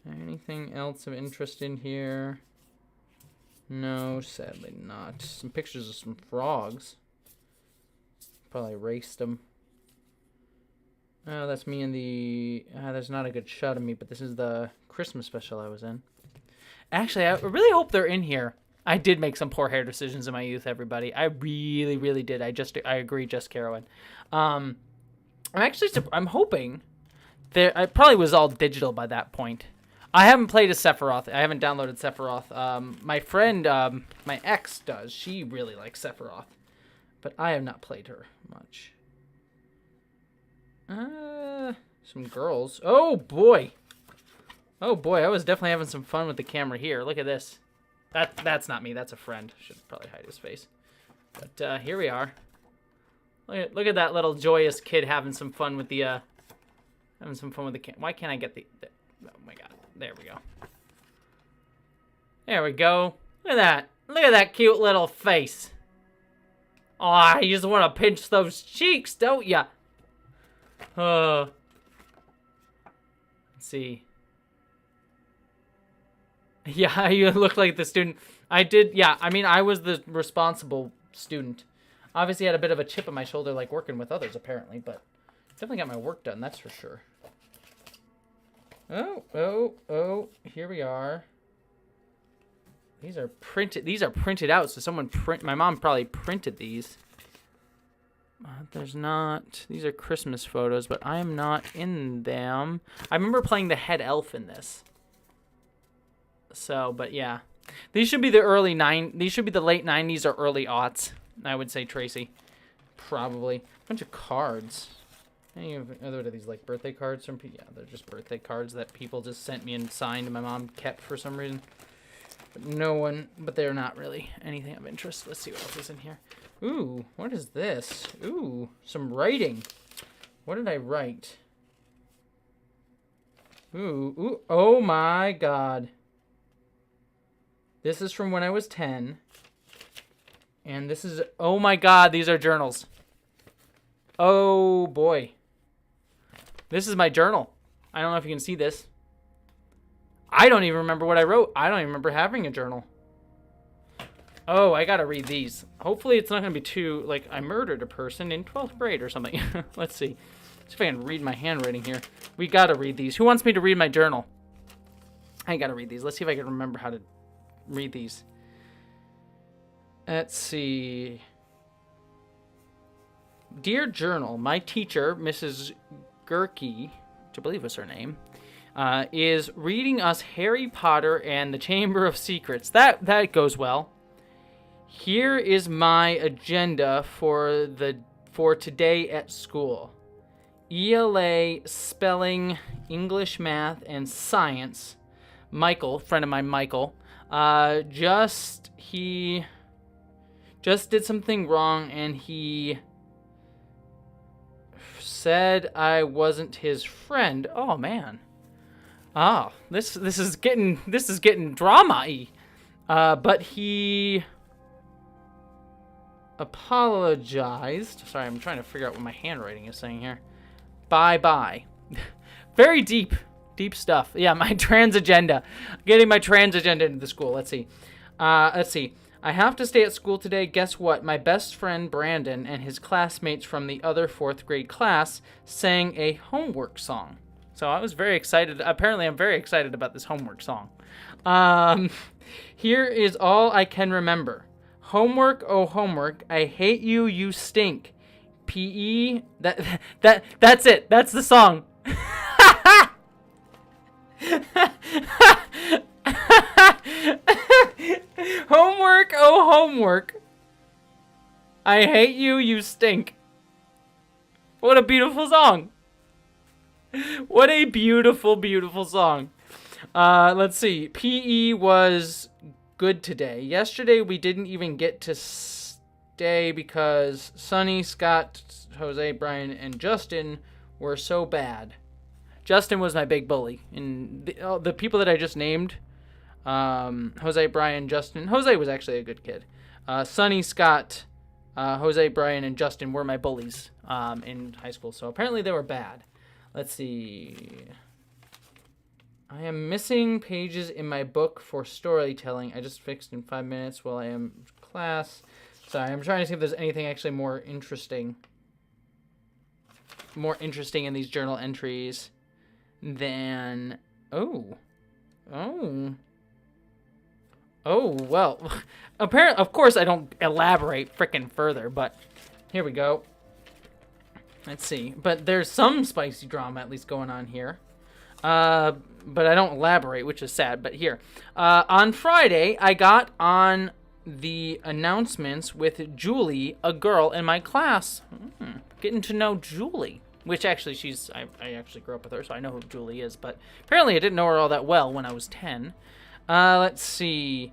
Speaker 1: Anything else of interest in here? No, sadly not. Some pictures of some frogs. Probably erased them. Oh, that's me in the... there's not a good shot of me, but this is the Christmas special I was in. Actually, I really hope they're in here. I did make some poor hair decisions in my youth, everybody. I really, really did. I agree, Jess Carowin. I'm hoping... It probably was all digital by that point. I haven't played as Sephiroth. I haven't downloaded Sephiroth. My friend, my ex does. She really likes Sephiroth. But I have not played her much. Some girls. Oh, boy. Oh, boy. I was definitely having some fun with the camera here. Look at this. That's not me. That's a friend. Should probably hide his face. But here we are. Look at that little joyous kid having some fun with the can. Why can't I get oh my god. There we go. There we go. Look at that. Look at that cute little face. Oh, you just want to pinch those cheeks, don't ya? Let's see. Yeah, you look like the student. I did, yeah, I mean, I was the responsible student. Obviously, I had a bit of a chip on my shoulder, like working with others, apparently, but definitely got my work done, that's for sure. Oh, here we are. These are printed out, so my mom probably printed these. There's not, these are Christmas photos, but I am not in them. I remember playing the head elf in this. So, but yeah. These should be the late 90s or early aughts, I would say, Tracy. Probably. Bunch of cards. Any other of these, like, birthday cards from people? Yeah, they're just birthday cards that people just sent me and signed and my mom kept for some reason. But they're not really anything of interest. Let's see what else is in here. Ooh, what is this? Ooh, some writing. What did I write? Ooh, oh my god. This is from when I was 10. And this is, oh my god, these are journals. Oh boy. This is my journal. I don't know if you can see this. I don't even remember what I wrote. I don't even remember having a journal. Oh, I gotta read these. Hopefully it's not gonna be too, like, I murdered a person in 12th grade or something. Let's see. See if I can read my handwriting here. We gotta read these. Who wants me to read my journal? I gotta read these. Let's see if I can remember how to read these. Let's see. Dear Journal, my teacher, Mrs. Gerke, which I believe was her name, is reading us Harry Potter and the Chamber of Secrets. That goes well. Here is my agenda for today at school. ELA, spelling, English, math, and science. Michael, friend of mine, Michael, he just did something wrong, and he said I wasn't his friend. Oh man. Oh, this is getting drama-y. But he apologized. Sorry, I'm trying to figure out what my handwriting is saying here. Bye-bye. Very deep stuff. Yeah, my trans agenda. Getting my trans agenda into the school. Let's see. I have to stay at school today. Guess what? My best friend Brandon and his classmates from the other 4th grade class sang a homework song. So I was very excited. Apparently, I'm very excited about this homework song. Here is all I can remember. Homework, oh homework, I hate you, you stink. PE, that's it. That's the song. Homework, oh homework, I hate you, you stink. What a beautiful song. What a beautiful, beautiful song. Let's see. PE was good today. Yesterday we didn't even get to stay because Sonny, Scott, Jose, Brian, and Justin were so bad. Justin was my big bully. And the people that I just named, Jose, Brian, Justin. Jose was actually a good kid. Sonny, Scott, Jose, Brian, and Justin were my bullies in high school. So apparently they were bad. Let's see. I am missing pages in my book for storytelling. I just fixed in 5 minutes while I am in class. Sorry, I'm trying to see if there's anything actually more interesting in these journal entries than... Oh, well, apparently, of course I don't elaborate frickin' further, but here we go. Let's see. But there's some spicy drama at least going on here. But I don't elaborate, which is sad, but here. On Friday, I got on the announcements with Julie, a girl in my class. Getting to know Julie, which actually I actually grew up with her, so I know who Julie is, but apparently I didn't know her all that well when I was 10. Let's see.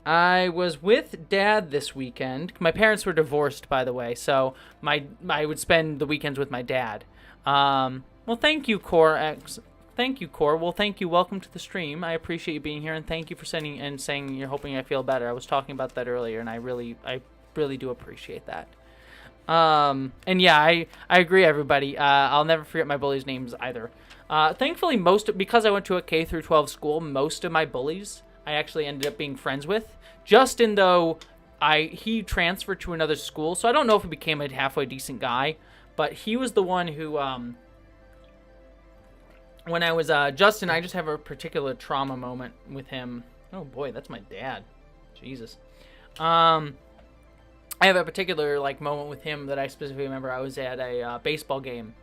Speaker 1: I was with Dad this weekend. My parents were divorced, by the way, so I would spend the weekends with my dad. Well, thank you, Core. Thank you, Core. Well, thank you. Welcome to the stream. I appreciate you being here, and thank you for sending and saying you're hoping I feel better. I was talking about that earlier, and I really do appreciate that. And yeah, I agree, everybody. I'll never forget my bullies' names either. Thankfully, because I went to a K through 12 school, most of my bullies I actually ended up being friends with. Justin, though, he transferred to another school, so I don't know if he became a halfway decent guy, but he was the one who, when I was, Justin, I just have a particular trauma moment with him. Oh boy, that's my dad. Jesus. I have a particular, moment with him that I specifically remember. I was at a, baseball game,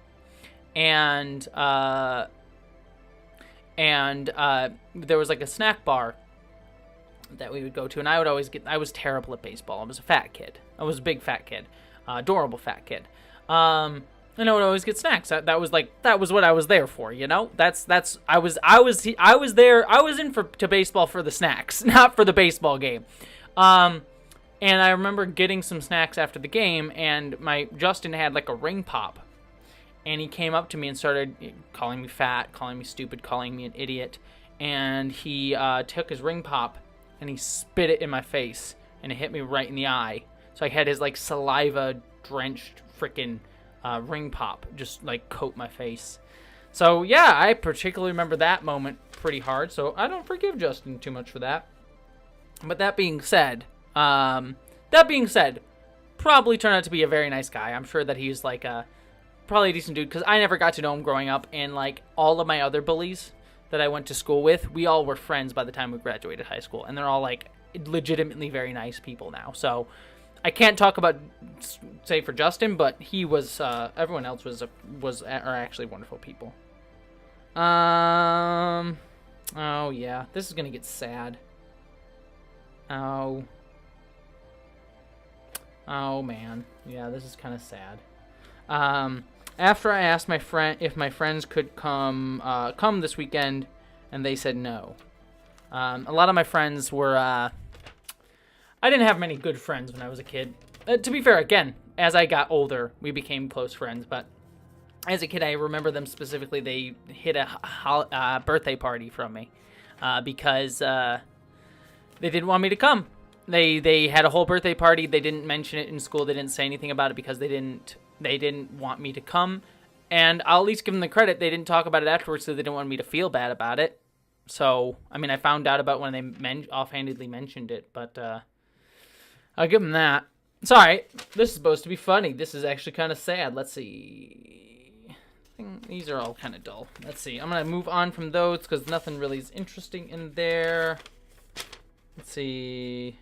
Speaker 1: and there was, a snack bar that we would go to, and I was terrible at baseball. I was a fat kid. I was a big fat kid. Adorable fat kid. And I would always get snacks. That was what I was there for, you know? I was to baseball for the snacks, not for the baseball game. And I remember getting some snacks after the game, and Justin had a ring pop. And he came up to me and started calling me fat, calling me stupid, calling me an idiot. And he took his ring pop and he spit it in my face, and it hit me right in the eye. So I had his saliva-drenched frickin' ring pop just coat my face. So yeah, I particularly remember that moment pretty hard. So I don't forgive Justin too much for that. But that being said, probably turned out to be a very nice guy. I'm sure that he's probably a decent dude, because I never got to know him growing up, and all of my other bullies that I went to school with, we all were friends by the time we graduated high school, and they're all legitimately very nice people now. So I can't talk about, say, for Justin, but he was, everyone else are actually wonderful people. Oh yeah, this is gonna get sad. Oh man, yeah, this is kind of sad. After I asked my friend if my friends could come this weekend, and they said no. A lot of my friends were, I didn't have many good friends when I was a kid. To be fair, again, as I got older, we became close friends, but as a kid, I remember them specifically. They hid a birthday party from me, because, they didn't want me to come. They had a whole birthday party. They didn't mention it in school. They didn't say anything about it because they didn't want me to come, and I'll at least give them the credit. They didn't talk about it afterwards, so they didn't want me to feel bad about it. So, I mean, I found out about when they offhandedly mentioned it, but I'll give them that. Sorry, this is supposed to be funny. This is actually kind of sad. Let's see. These are all kind of dull. Let's see. I'm going to move on from those because nothing really is interesting in there. Let's see.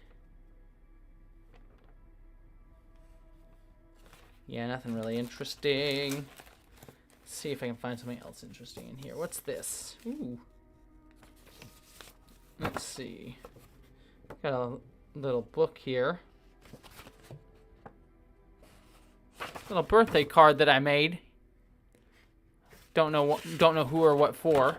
Speaker 1: Yeah, nothing really interesting. Let's see if I can find something else interesting in here. What's this? Ooh. Let's see. Got a little book here. Little birthday card that I made. Don't know who or what for.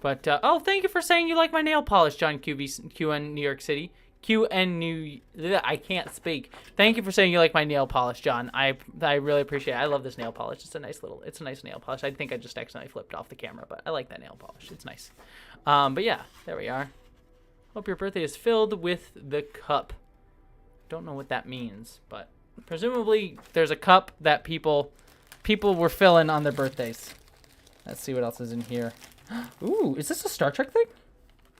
Speaker 1: But oh, thank you for saying you like my nail polish, John QN New York City. I can't speak. Thank you for saying you like my nail polish, John. I really appreciate it. I love this nail polish. It's a nice nail polish. I think I just accidentally flipped off the camera, but I like that nail polish. It's nice. But yeah, there we are. Hope your birthday is filled with the cup. Don't know what that means, but presumably there's a cup that people were filling on their birthdays. Let's see what else is in here. Ooh, is this a Star Trek thing?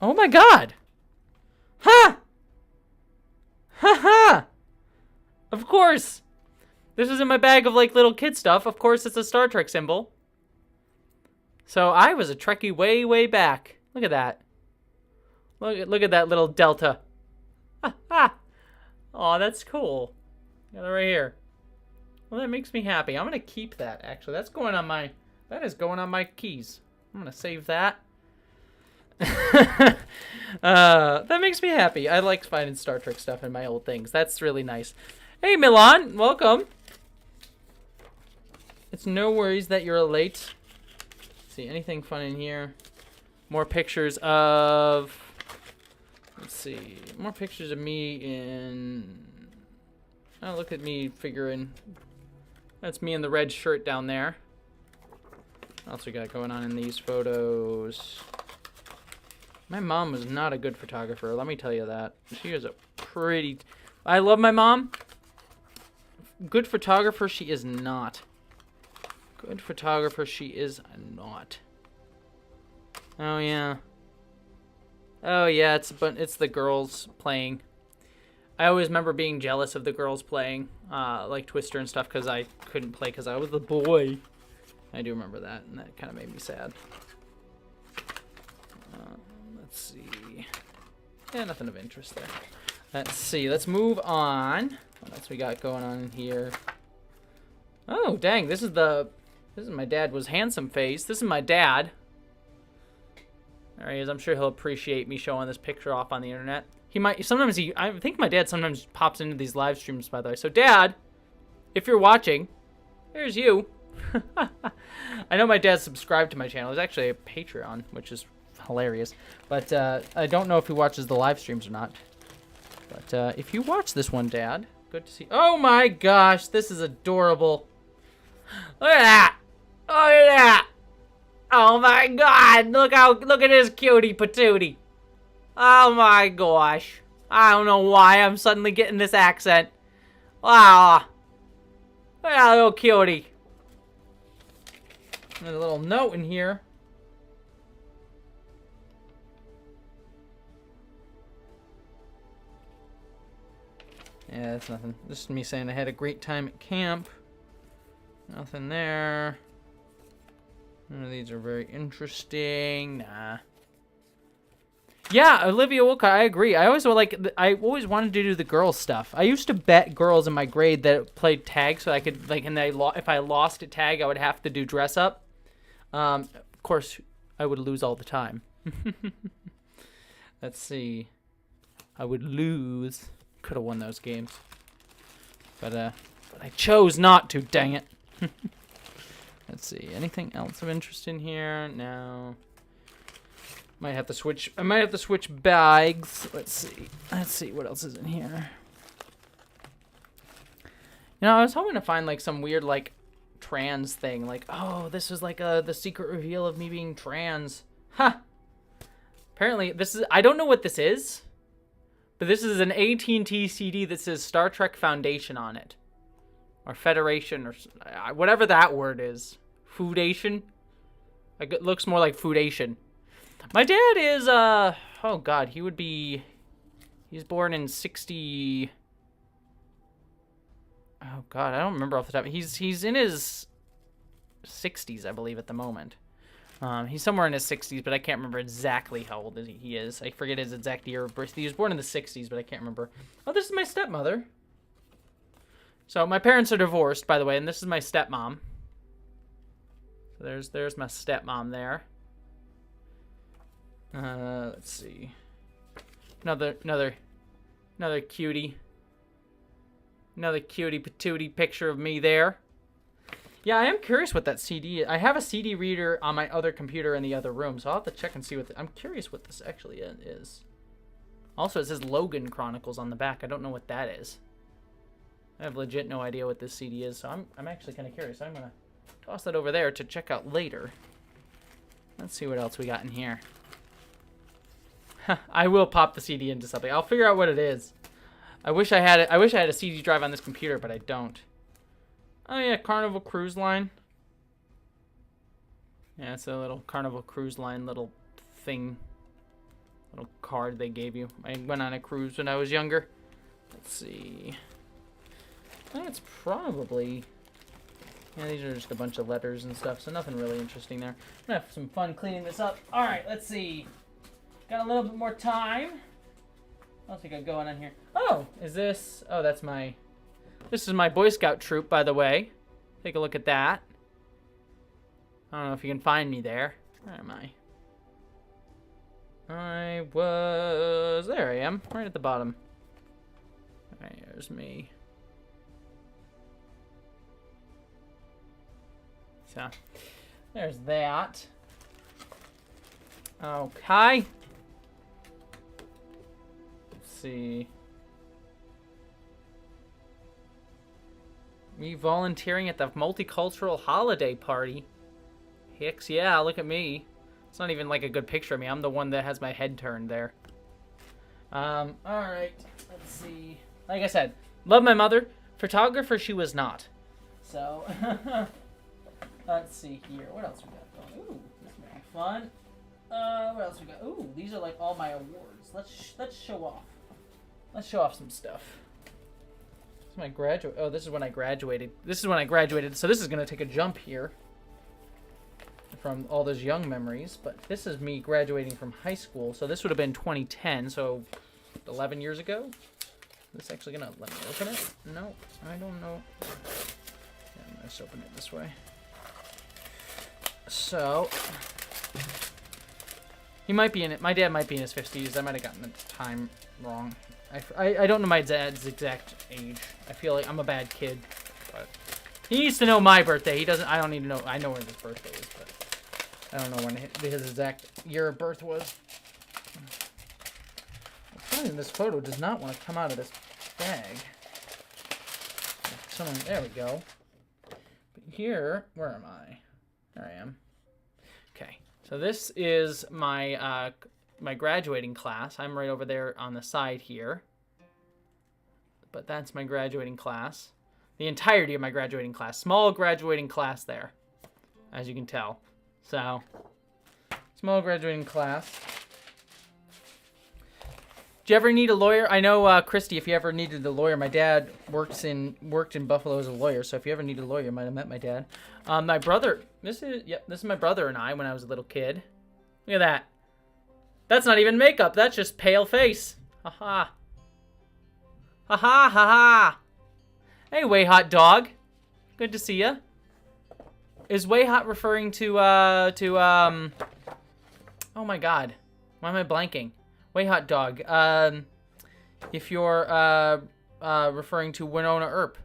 Speaker 1: Oh my god! Ha! Ha ha! Of course! This is in my bag of little kid stuff. Of course it's a Star Trek symbol. So I was a Trekkie way, way back. Look at that. Look at that little delta. Ha ha! Aw, that's cool. Got it right here. Well, that makes me happy. I'm gonna keep that, actually. That is going on my keys. I'm gonna save that. That makes me happy. I like finding Star Trek stuff in my old things. That's really nice. Hey, Milan, welcome. It's no worries that you're late. Let's see, anything fun in here? More pictures of Let's see. More pictures of me in... Oh, look at me figuring. That's me in the red shirt down there. What else we got going on in these photos? My mom was not a good photographer, let me tell you that. She was a pretty... I love my mom. Good photographer, she is not. Good photographer, she is not. Oh, yeah. Oh, yeah, it's the girls playing. I always remember being jealous of the girls playing, like Twister and stuff, because I couldn't play because I was the boy. I do remember that, and that kind of made me sad. Let's see. Yeah, nothing of interest there. Let's see. Let's move on. What else we got going on in here? Oh, dang. This is my dad was handsome face. This is my dad. There he is. I'm sure he'll appreciate me showing this picture off on the internet. I think my dad sometimes pops into these live streams, by the way. So, Dad, if you're watching, here's you. I know my dad's subscribed to my channel. He's actually a Patreon, which is hilarious. But I don't know if he watches the live streams or not. But if you watch this one, Dad, good to see. Oh my gosh, this is adorable. Look at that. Look at that. Oh my God, look at this cutie patootie. Oh my gosh. I don't know why I'm suddenly getting this accent. Wow. Look at that little cutie. There's a little note in here. Yeah, that's nothing. This is me saying I had a great time at camp. Nothing there. None of these are very interesting. Nah. Yeah, Olivia Wilcott, I agree. I always wanted to do the girls stuff. I used to bet girls in my grade that played tag, so I could if I lost at tag, I would have to do dress up. Of course, I would lose all the time. Let's see. I would lose. Could have won those games, but I chose not to. Dang it. Let's see. Anything else of interest in here? No. Might have to switch. I might have to switch bags. Let's see. Let's see what else is in here. You know, I was hoping to find like some weird like trans thing. Like, oh, this is like the secret reveal of me being trans. Huh. Apparently, this is. I don't know what this is, but this is an AT&T CD that says Star Trek Foundation on it, or Federation, or whatever that word is. Foodation. Like it looks more like Foodation. My dad is, oh God, he's born in 60, oh God, I don't remember off the top. He's in his 60s, I believe, at the moment. He's somewhere in his 60s, but I can't remember exactly how old he is. I forget his exact year of birth. He was born in the 60s, but I can't remember. Oh, this is my stepmother. So my parents are divorced, by the way, and this is my stepmom. So there's my stepmom there. Let's see. Another cutie. Another cutie patootie picture of me there. Yeah, I am curious what that CD is. I have a CD reader on my other computer in the other room, so I'll have to check and see what I'm curious what this actually is. Also, it says Logan Chronicles on the back. I don't know what that is. I have legit no idea what this CD is, so I'm actually kind of curious. I'm gonna toss that over there to check out later. Let's see what else we got in here. I will pop the CD into something. I'll figure out what it is. I wish I had a CD drive on this computer, but I don't. Oh yeah, Carnival Cruise Line. Yeah, it's a little Carnival Cruise Line little thing. Little card they gave you. I went on a cruise when I was younger. Let's see. That's probably... Yeah, these are just a bunch of letters and stuff, so nothing really interesting there. I'm gonna have some fun cleaning this up. Alright, let's see. Got a little bit more time. What else we got going on here? Oh, is this... Oh, that's my... This is my Boy Scout troop, by the way. Take a look at that. I don't know if you can find me there. Where am I? I was... There I am, right at the bottom. Alright, there's me. So, there's that. Okay. see. Me volunteering at the multicultural holiday party. Hicks, yeah, look at me. It's not even like a good picture of me. I'm the one that has my head turned there. Alright. Let's see. Like I said, love my mother. Photographer she was not. So, let's see here. What else we got going? Ooh, this might be fun. What else we got? Ooh, these are like all my awards. Let's show off. Let's show off some stuff. This is my graduate. Oh, this is when I graduated. This is when I graduated. So this is gonna take a jump here from all those young memories. But this is me graduating from high school. So this would have been 2010. So 11 years ago. Is this actually gonna let me open it? No, I don't know. Yeah, I'm gonna just open it this way. So he might be in it. My dad might be in his 50s. I might have gotten the time wrong. I don't know my dad's exact age. I feel like I'm a bad kid, but he needs to know my birthday. He doesn't. I don't need to know. I know when his birthday is, but I don't know when his exact year of birth was. This photo does not want to come out of this bag. There we go. But here, where am I? There I am. Okay, so this is my my graduating class. I'm right over there on the side here. But that's my graduating class. The entirety of my graduating class. Small graduating class there, as you can tell. So, small graduating class. Do you ever need a lawyer? I know, Christy, if you ever needed a lawyer, my dad worked in Buffalo as a lawyer, so if you ever needed a lawyer, you might have met my dad. My brother, this is my brother and I when I was a little kid. Look at that. That's not even makeup, that's just pale face. Ha-ha. Ha-ha, ha-ha. Hey, Way Hot Dog. Good to see ya. Is Way Hot referring to, oh my god. Why am I blanking? Way Hot Dog. If you're referring to Winona Earp,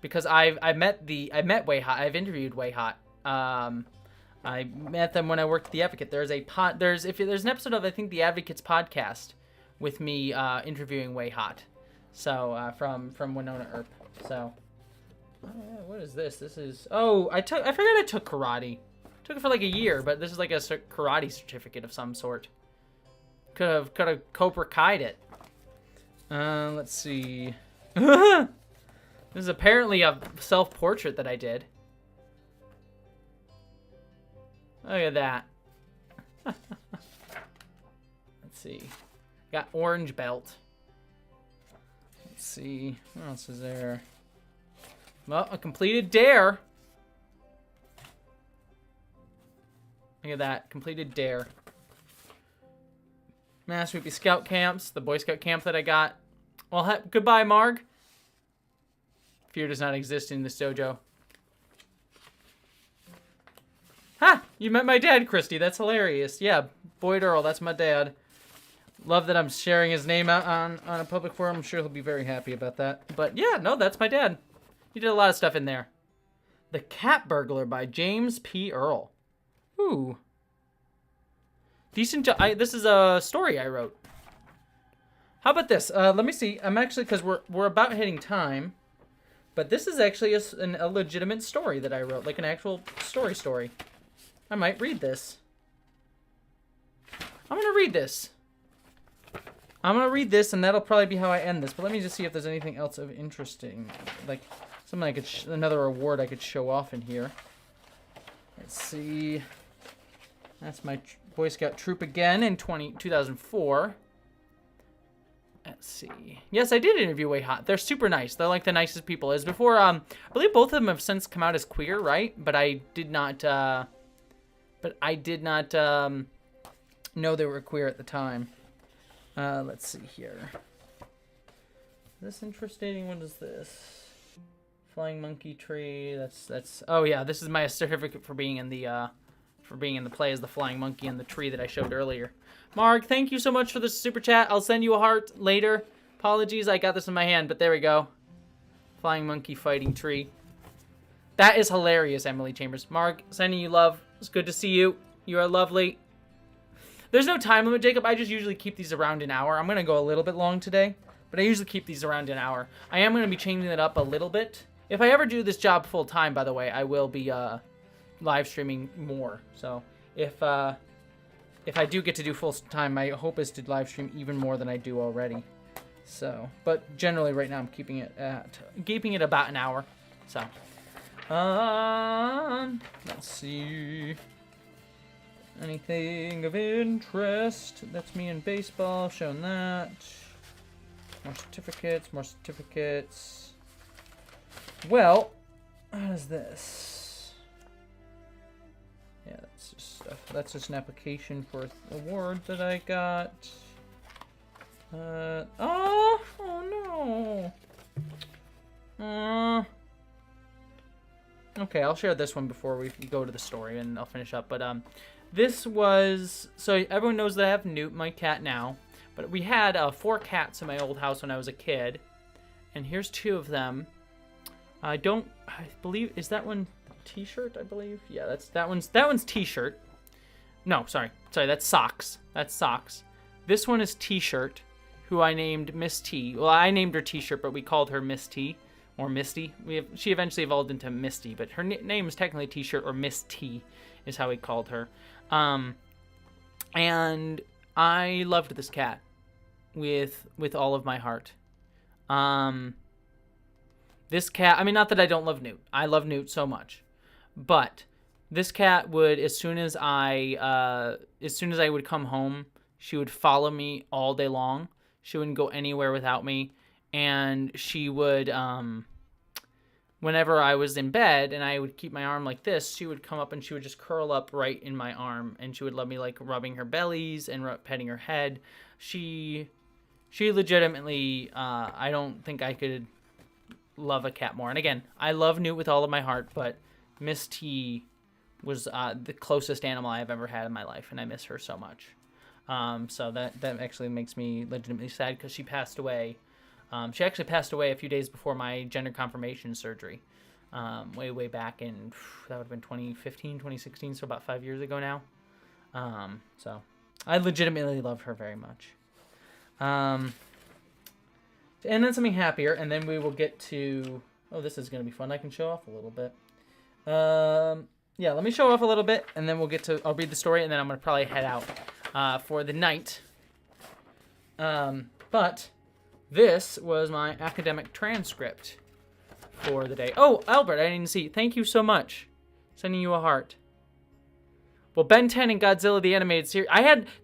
Speaker 1: because I met Way Hot. I've interviewed Way Hot. I met them when I worked at The Advocate. There's an episode of I think The Advocate's podcast with me interviewing Way Hot. So from Winona Earp. So what is this? This is I forgot I took karate. Took it for like a year, but this is like a karate certificate of some sort. Could have Cobra Kai'd it. Let's see. This is apparently a self-portrait that I did. Look at that. Let's see. Got orange belt. Let's see. What else is there? Well, a completed dare. Look at that. Completed dare. Mass Scout camps, the Boy Scout camp that I got. Well, goodbye, Marg. Fear does not exist in this dojo. Ha! You met my dad, Christy. That's hilarious. Yeah, Boyd Earl, that's my dad. Love that I'm sharing his name out on a public forum. I'm sure he'll be very happy about that. But yeah, no, that's my dad. He did a lot of stuff in there. The Cat Burglar by James P. Earl. Ooh. Decent job. This is a story I wrote. How about this? Let me see. I'm actually, because we're about hitting time. But this is actually a legitimate story that I wrote. Like an actual story. I might read this. I'm going to read this. And that'll probably be how I end this. But let me just see if there's anything else of interesting. Like, something I could, another award I could show off in here. Let's see. That's my Boy Scout troop again in 2004. Let's see. Yes, I did interview Way Hot. They're super nice. They're like the nicest people. As before, I believe both of them have since come out as queer, right? But I did not, know they were queer at the time. Let's see here. Is this interesting? What is this? Flying monkey tree. That's. Oh yeah, this is my certificate for being in the play as the flying monkey in the tree that I showed earlier. Mark, thank you so much for the super chat. I'll send you a heart later. Apologies, I got this in my hand, but there we go. Flying monkey fighting tree. That is hilarious, Emily Chambers. Mark, sending you love. It's good to see you. You are lovely. There's no time limit, Jacob. I just usually keep these around an hour. I'm going to go a little bit long today, but I usually keep these around an hour. I am going to be changing it up a little bit. If I ever do this job full time, by the way, I will be live streaming more. So if I do get to do full time, my hope is to live stream even more than I do already. So, but generally right now I'm keeping it about an hour. So, let's see. Anything of interest? That's me in baseball, showing that. More certificates, more certificates. Well, what is this? Yeah, that's just stuff. That's just an application for an award that I got. Oh no. Okay, I'll share this one before we go to the story, and I'll finish up. But this was, so everyone knows that I have Newt, my cat now. But we had 4 cats in my old house when I was a kid, and here's 2 of them. I believe, is that one T-shirt? I believe, yeah, that one's T-shirt. No, sorry, that's socks. That's socks. This one is T-shirt, who I named Miss T. Well, I named her T-shirt, but we called her Miss T, or Misty. She eventually evolved into Misty, but her name is technically T-shirt, or Miss T is how we called her. And I loved this cat with all of my heart. This cat, I mean, not that I don't love Newt. I love Newt so much. But this cat would, as soon as I would come home, she would follow me all day long. She wouldn't go anywhere without me. And she would, whenever I was in bed and I would keep my arm like this, she would come up and she would just curl up right in my arm. And she would love me, like, rubbing her bellies and petting her head. She legitimately, I don't think I could love a cat more. And again, I love Newt with all of my heart, but Miss T was the closest animal I've ever had in my life, and I miss her so much. So that actually makes me legitimately sad, because she passed away. She actually passed away a few days before my gender confirmation surgery, way back in, that would have been 2015, 2016, so about 5 years ago now. So I legitimately love her very much. And then something happier, and then we will get to, oh, this is going to be fun. I can show off a little bit. Yeah, let me show off a little bit, and then I'll read the story, and then I'm going to probably head out for the night. But this was my academic transcript for the day. Oh, Albert, I didn't see. Thank you so much. Sending you a heart. Well, Ben 10 and Godzilla the Animated Series.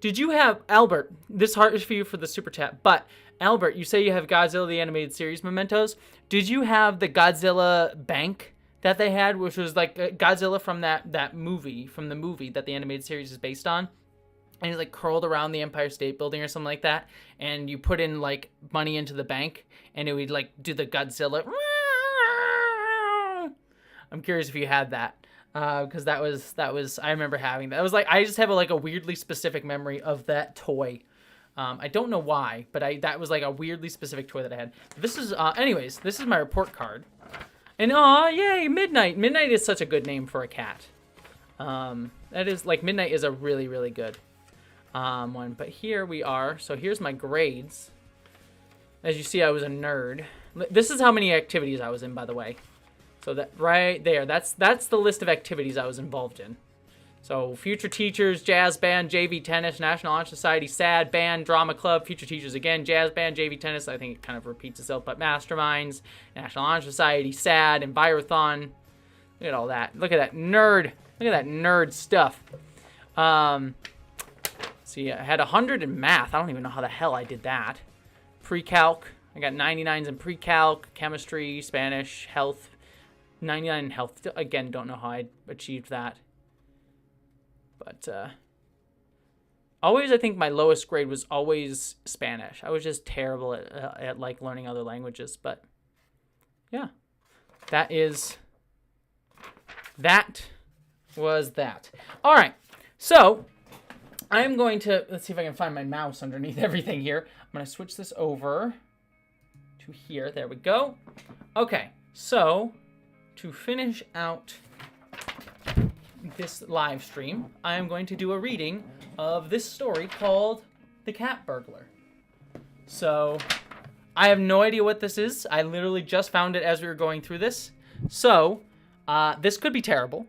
Speaker 1: Did you have, Albert, this heart is for you for the super chat, but Albert, you say you have Godzilla the Animated Series Mementos. Did you have the Godzilla bank that they had, which was like Godzilla from that movie, from the movie that the animated series is based on? And he's like curled around the Empire State Building or something like that, and you put in like money into the bank, and it would like do the Godzilla. I'm curious if you had that, because that was I remember having that. It was like, I just have a weirdly specific memory of that toy. I don't know why, but that was like a weirdly specific toy that I had. This is anyways, this is my report card, and yay, Midnight. Midnight is such a good name for a cat. That is like, Midnight is a really, really good one. But here we are. So here's my grades. As you see, I was a nerd. This is how many activities I was in, by the way. So that right there, that's the list of activities I was involved in. So future teachers, jazz band, JV tennis, National Honor Society, SAD band, drama club, future teachers again, jazz band, JV tennis. I think it kind of repeats itself, but masterminds, National Honor Society, SAD, Envirothon. Look at all that. Look at that nerd. Look at that nerd stuff. See, I had 100 in math. I don't even know how the hell I did that. Pre-calc. I got 99s in pre-calc, chemistry, Spanish, health. 99 in health. Again, don't know how I achieved that. But always, I think my lowest grade was always Spanish. I was just terrible at like learning other languages. But yeah, that was that. All right, so I'm going to, let's see if I can find my mouse underneath everything here. I'm going to switch this over to here. There we go. Okay, so to finish out this live stream, I am going to do a reading of this story called The Cat Burglar. So, I have no idea what this is. I literally just found it as we were going through this. So, this could be terrible,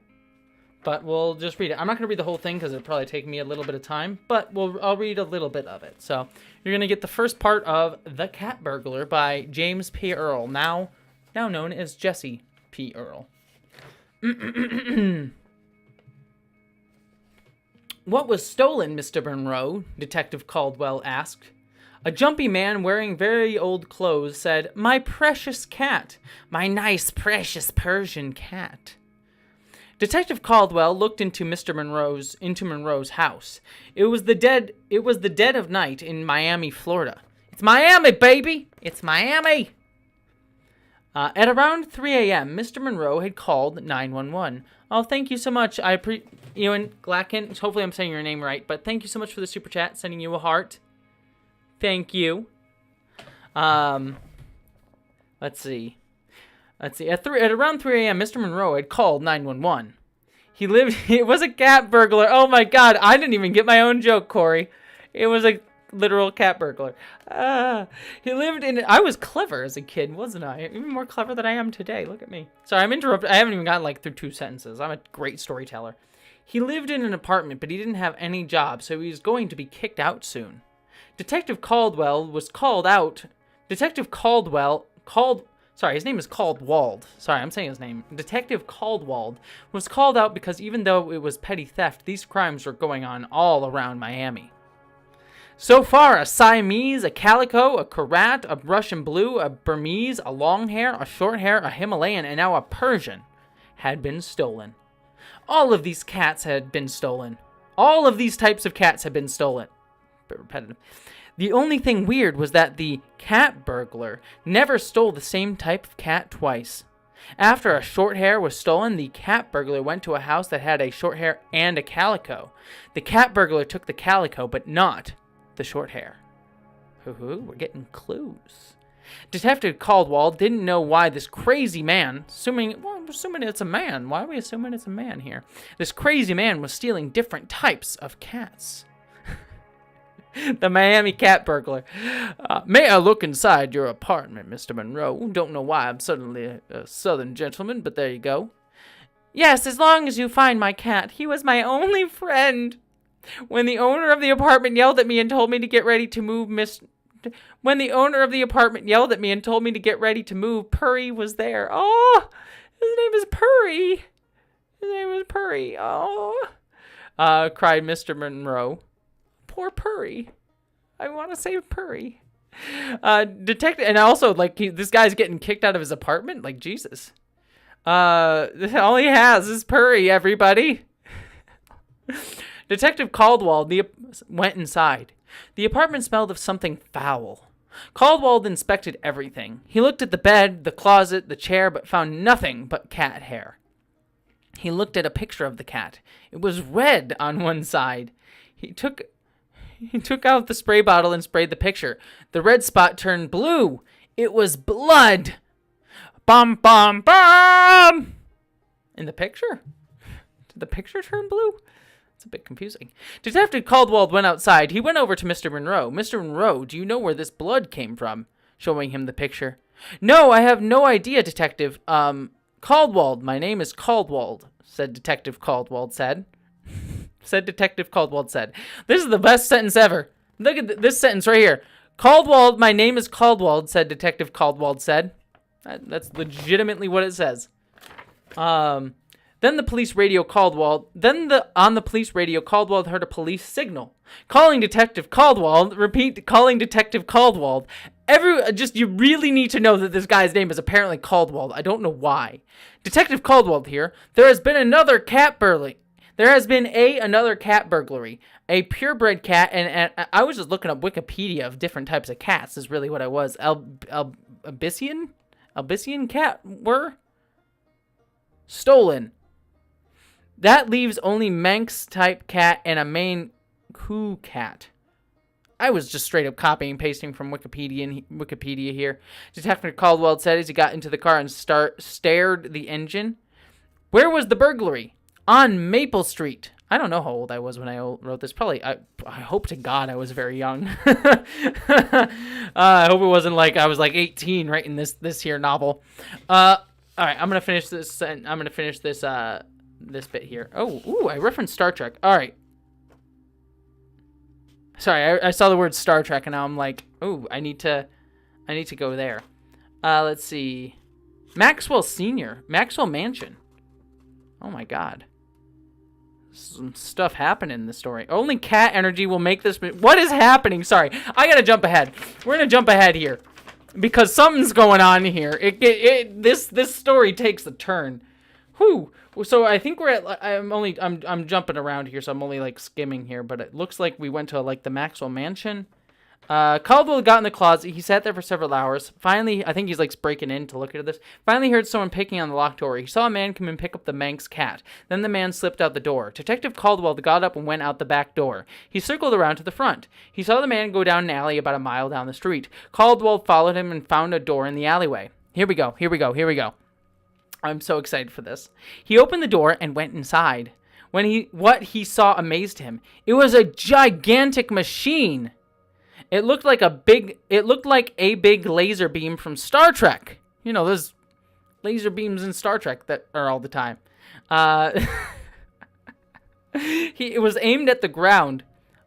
Speaker 1: but we'll just read it. I'm not going to read the whole thing because it'll probably take me a little bit of time, but I'll read a little bit of it. So, you're going to get the first part of The Cat Burglar by James P. Earl, now known as Jessie P. Earl. What was stolen, Mr. Monroe? Detective Caldwell asked. A jumpy man wearing very old clothes said, My precious cat. My nice, precious Persian cat. Detective Caldwell looked into Monroe's house. It was the dead of night in Miami, Florida. It's Miami, baby! It's Miami! At around 3 a.m., Mr. Monroe had called 911. Oh, thank you so much. Ewan Glacken, hopefully I'm saying your name right, but thank you so much for the super chat, sending you a heart. Thank you. Let's see. At around 3 a.m., Mr. Monroe had called 911. It was a cat burglar. Oh my god, I didn't even get my own joke, Corey. It was a literal cat burglar. I was clever as a kid, wasn't I? Even more clever than I am today. Look at me. Sorry, I'm interrupted. I haven't even gotten through 2 sentences. I'm a great storyteller. He lived in an apartment, but he didn't have any job, so he was going to be kicked out soon. Detective Caldwell was called out. His name is Caldwald. Sorry, I'm saying his name. Detective Caldwald was called out because even though it was petty theft, these crimes were going on all around Miami. So far, a Siamese, a Calico, a Karat, a Russian Blue, a Burmese, a long hair, a short hair, a Himalayan, and now a Persian had been stolen. All of these cats had been stolen. All of these types of cats had been stolen. Bit repetitive. The only thing weird was that the cat burglar never stole the same type of cat twice. After a short hair was stolen, the cat burglar went to a house that had a short hair and a calico. The cat burglar took the calico, but not the short hair. We're getting clues. Detective Caldwell didn't know why this crazy man, I'm assuming it's a man. Why are we assuming it's a man here? This crazy man was stealing different types of cats. The Miami cat burglar. May I look inside your apartment, Mr. Monroe? Don't know why I'm suddenly a southern gentleman, but there you go. Yes, as long as you find my cat. He was my only friend. When the owner of the apartment yelled at me and told me to get ready to move, Purry was there. Oh, his name is Purry. Oh, cried Mr. Monroe. Poor Purry. I want to save Purry. Detective, and also, this guy's getting kicked out of his apartment? Like, Jesus. All he has is Purry, everybody. Detective Caldwell went inside. The apartment smelled of something foul. Caldwell inspected everything. He looked at the bed, the closet, the chair, but found nothing but cat hair. He looked at a picture of the cat. It was red on one side. He took out the spray bottle and sprayed the picture. The red spot turned blue. It was blood. Bum, bum, bum! In the picture? Did the picture turn blue? It's a bit confusing. Detective Caldwell went outside. He went over to Mr. Monroe. Mr. Monroe, do you know where this blood came from? Showing him the picture. No, I have no idea, Detective. Caldwell, my name is Caldwell, said Detective Caldwell said. Detective Caldwell said. This is the best sentence ever. Look at this sentence right here. Caldwell, my name is Caldwell, said Detective Caldwell said. That's legitimately what it says. Then the police radio Caldwell. On the police radio, Caldwell heard a police signal. Calling Detective Caldwell. Repeat, calling Detective Caldwell. You really need to know that this guy's name is apparently Caldwell. I don't know why. Detective Caldwell here. There has been another cat burglary. Another cat burglary. A purebred cat, and I was just looking up Wikipedia of different types of cats. Is really what I was. Abyssinian cat were stolen. That leaves only Manx type cat and a Maine Coon cat. I was just straight up copying and pasting from Wikipedia here. Detective Caldwell said as he got into the car and stared the engine. Where was the burglary? on Maple Street. I don't know how old I was when I wrote this. Probably, I hope to God I was very young. I hope it wasn't like I was like 18 writing this here novel. All right, I'm gonna finish this. I'm gonna finish this this bit here. Oh, ooh, I referenced Star Trek. All right. Sorry, I saw the word Star Trek and now I'm like, ooh, I need to go there. Let's see, Maxwell Senior, Maxwell Mansion. Oh my God. Some stuff happening in the story. Only cat energy will make this... What is happening? Sorry. I gotta jump ahead. We're gonna jump ahead here. Because something's going on here. This story takes a turn. Whew. So I think we're at... I'm jumping around here, so I'm only like skimming here. But it looks like we went to like the Maxwell Mansion. Caldwell got in the closet. He sat there for several hours. Finally, I think he's like breaking in to look at this. Finally, he heard someone picking on the locked door. He saw a man come and pick up the Manx cat. Then the man slipped out the door. Detective Caldwell got up and went out the back door. He circled around to the front. He saw the man go down an alley about a mile down the street. Caldwell followed him and found a door in the alleyway. Here we go. I'm so excited for this. He opened the door and went inside. What he saw amazed him. It was a gigantic machine. It looked like a big laser beam from Star Trek. You know, those laser beams in Star Trek that are all the time. It was aimed at the ground.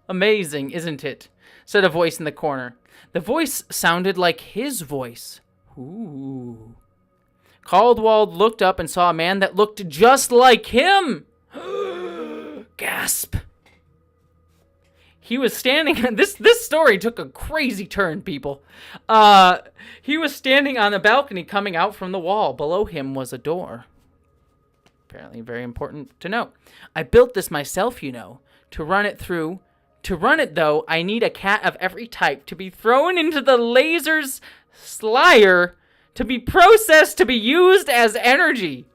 Speaker 1: Amazing, isn't it? Said a voice in the corner. The voice sounded like his voice. Ooh. Caldwell looked up and saw a man that looked just like him. Gasp. He was standing... This story took a crazy turn, people. He was standing on a balcony coming out from the wall. Below him was a door. Apparently very important to know. I built this myself, you know. To run it, though, I need a cat of every type to be thrown into the laser's slyer, to be processed, to be used as energy.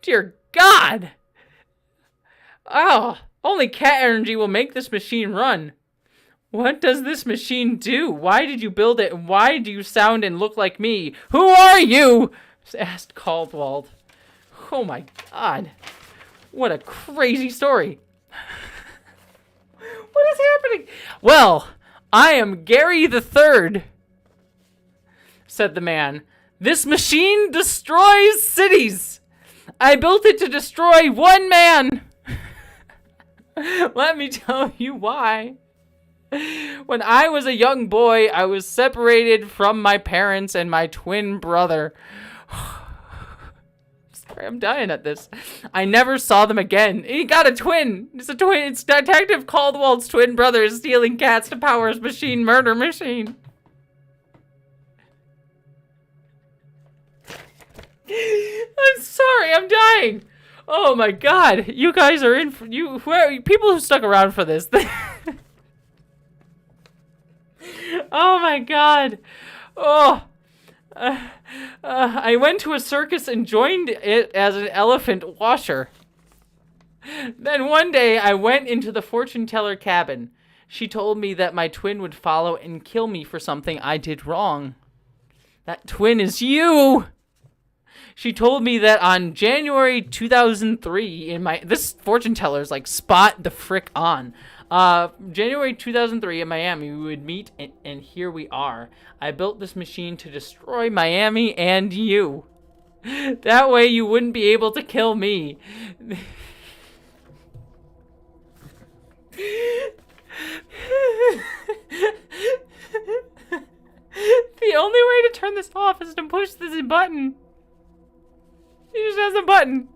Speaker 1: Dear God. Oh... Only cat energy will make this machine run. What does this machine do? Why did you build it? Why do you sound and look like me? Who are you? Asked Caldwell. Oh my God. What a crazy story. What is happening? Well, I am Gary the Third, said the man. This machine destroys cities. I built it to destroy one man. Let me tell you why. When I was a young boy, I was separated from my parents and my twin brother. Sorry, I'm dying at this. I never saw them again. He got a twin. It's a twin. It's Detective Caldwell's twin brother is stealing cats to power his murder machine. I'm sorry, I'm dying. Oh my God, you guys are in for people who stuck around for this. Oh my God. Oh. I went to a circus and joined it as an elephant washer. Then one day I went into the fortune teller cabin. She told me that my twin would follow and kill me for something I did wrong. That twin is you. She told me that on January 2003, this fortune teller is like spot the frick on. January 2003 in Miami, we would meet, and here we are. I built this machine to destroy Miami and you. That way you wouldn't be able to kill me. The only way to turn this off is to push this button. He just has a button.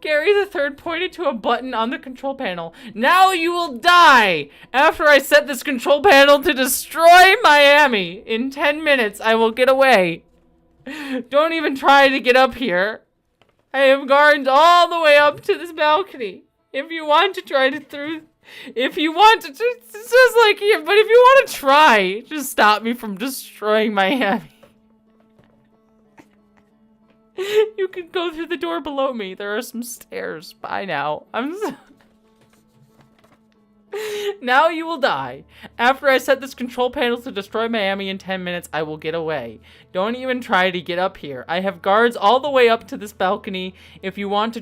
Speaker 1: Gary the Third pointed to a button on the control panel. Now you will die after I set this control panel to destroy Miami. In 10 minutes, I will get away. Don't even try to get up here. I have guards all the way up to this balcony. If you want to try to if you want to, it says like here, but if you want to try, just stop me from destroying Miami. You can go through the door below me. There are some stairs. Bye now. Now you will die. After I set this control panel to destroy Miami in 10 minutes, I will get away. Don't even try to get up here. I have guards all the way up to this balcony. If you want to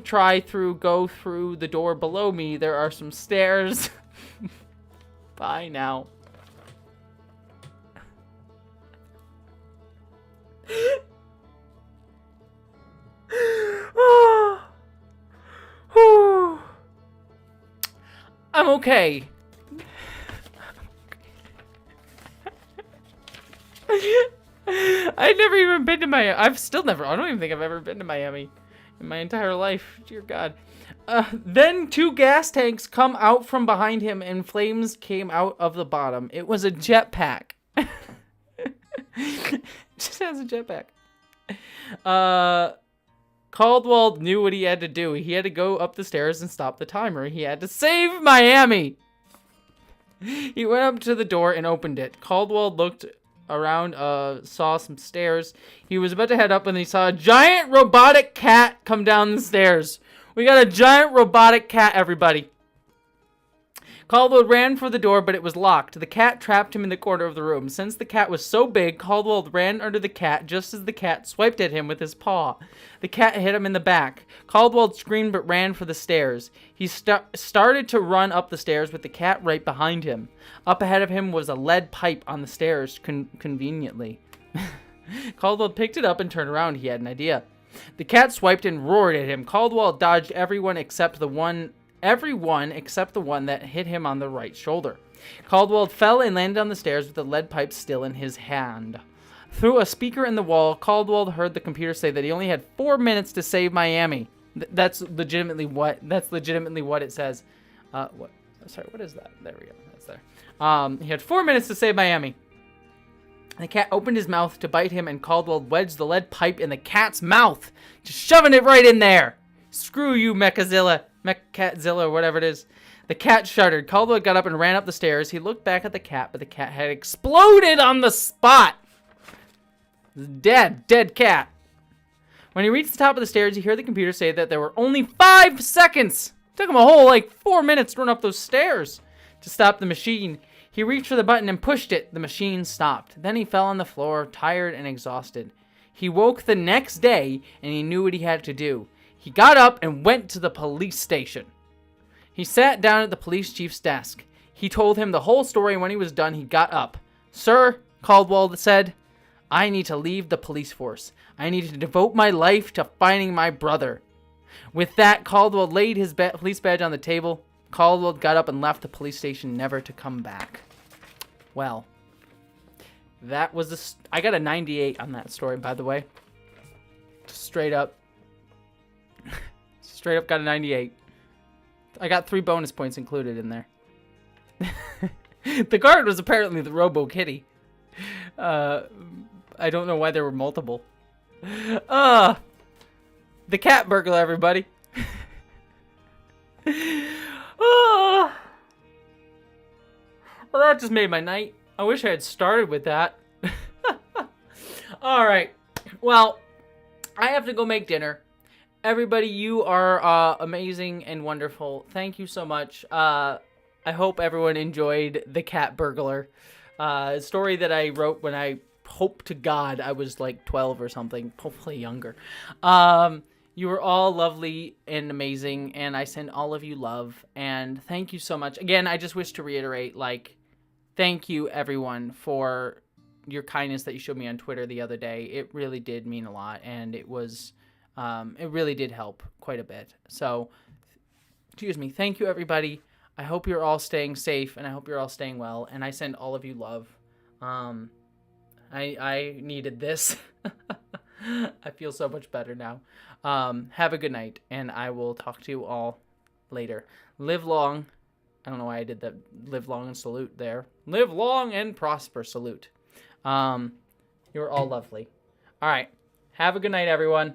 Speaker 1: go through the door below me. There are some stairs. Bye now. I'm okay. I've never even been to Miami. I don't even think I've ever been to Miami in my entire life. Dear God. Then 2 gas tanks come out from behind him and flames came out of the bottom. It was a jetpack. Just has a jetpack. Caldwell knew what he had to do. He had to go up the stairs and stop the timer. He had to save Miami. He went up to the door and opened it. Caldwell looked around, saw some stairs. He was about to head up when he saw a giant robotic cat come down the stairs. We got a giant robotic cat, everybody. Caldwell ran for the door, but it was locked. The cat trapped him in the corner of the room. Since the cat was so big, Caldwell ran under the cat just as the cat swiped at him with his paw. The cat hit him in the back. Caldwell screamed but ran for the stairs. He started to run up the stairs with the cat right behind him. Up ahead of him was a lead pipe on the stairs, conveniently. Caldwell picked it up and turned around. He had an idea. The cat swiped and roared at him. Caldwell dodged everyone except the one that hit him on the right shoulder. Caldwell fell and landed on the stairs with the lead pipe still in his hand. Through a speaker in the wall, Caldwell heard the computer say that he only had 4 minutes to save Miami. That's legitimately what it says. What? Sorry, what is that? There we go. That's there. He had 4 minutes to save Miami. The cat opened his mouth to bite him, and Caldwell wedged the lead pipe in the cat's mouth, just shoving it right in there. Screw you, Mechatzilla, or whatever it is. The cat shuddered. Caldwell got up and ran up the stairs. He looked back at the cat, but the cat had exploded on the spot. Dead cat. When he reached the top of the stairs, he heard the computer say that there were only 5 seconds. It took him a whole, 4 minutes to run up those stairs to stop the machine. He reached for the button and pushed it. The machine stopped. Then he fell on the floor, tired and exhausted. He woke the next day, and he knew what he had to do. He got up and went to the police station. He sat down at the police chief's desk. He told him the whole story, and when he was done, he got up. "Sir," Caldwell said, "I need to leave the police force. I need to devote my life to finding my brother." With that, Caldwell laid his police badge on the table. Caldwell got up and left the police station, never to come back. Well, that was I got a 98 on that story, by the way. Straight up got a 98. I got 3 bonus points included in there. The guard was apparently the Robo Kitty. I don't know why there were multiple. The Cat Burglar, everybody. Well, that just made my night. I wish I had started with that. Alright. Well, I have to go make dinner. Everybody, you are amazing and wonderful. Thank you so much. I hope everyone enjoyed The Cat Burglar. A story that I wrote when I hope to God I was 12 or something. Hopefully younger. You are all lovely and amazing, and I send all of you love, and thank you so much. Again, I just wish to reiterate, thank you, everyone, for your kindness that you showed me on Twitter the other day. It really did mean a lot, and it really did help quite a bit. So, excuse me, thank you, everybody. I hope you're all staying safe, and I hope you're all staying well, and I send all of you love. I needed this. I feel so much better now. Have a good night, and I will talk to you all later. Live long. I don't know why I did that live long and salute there. Live long and prosper salute. You're all lovely. All right. Have a good night, everyone.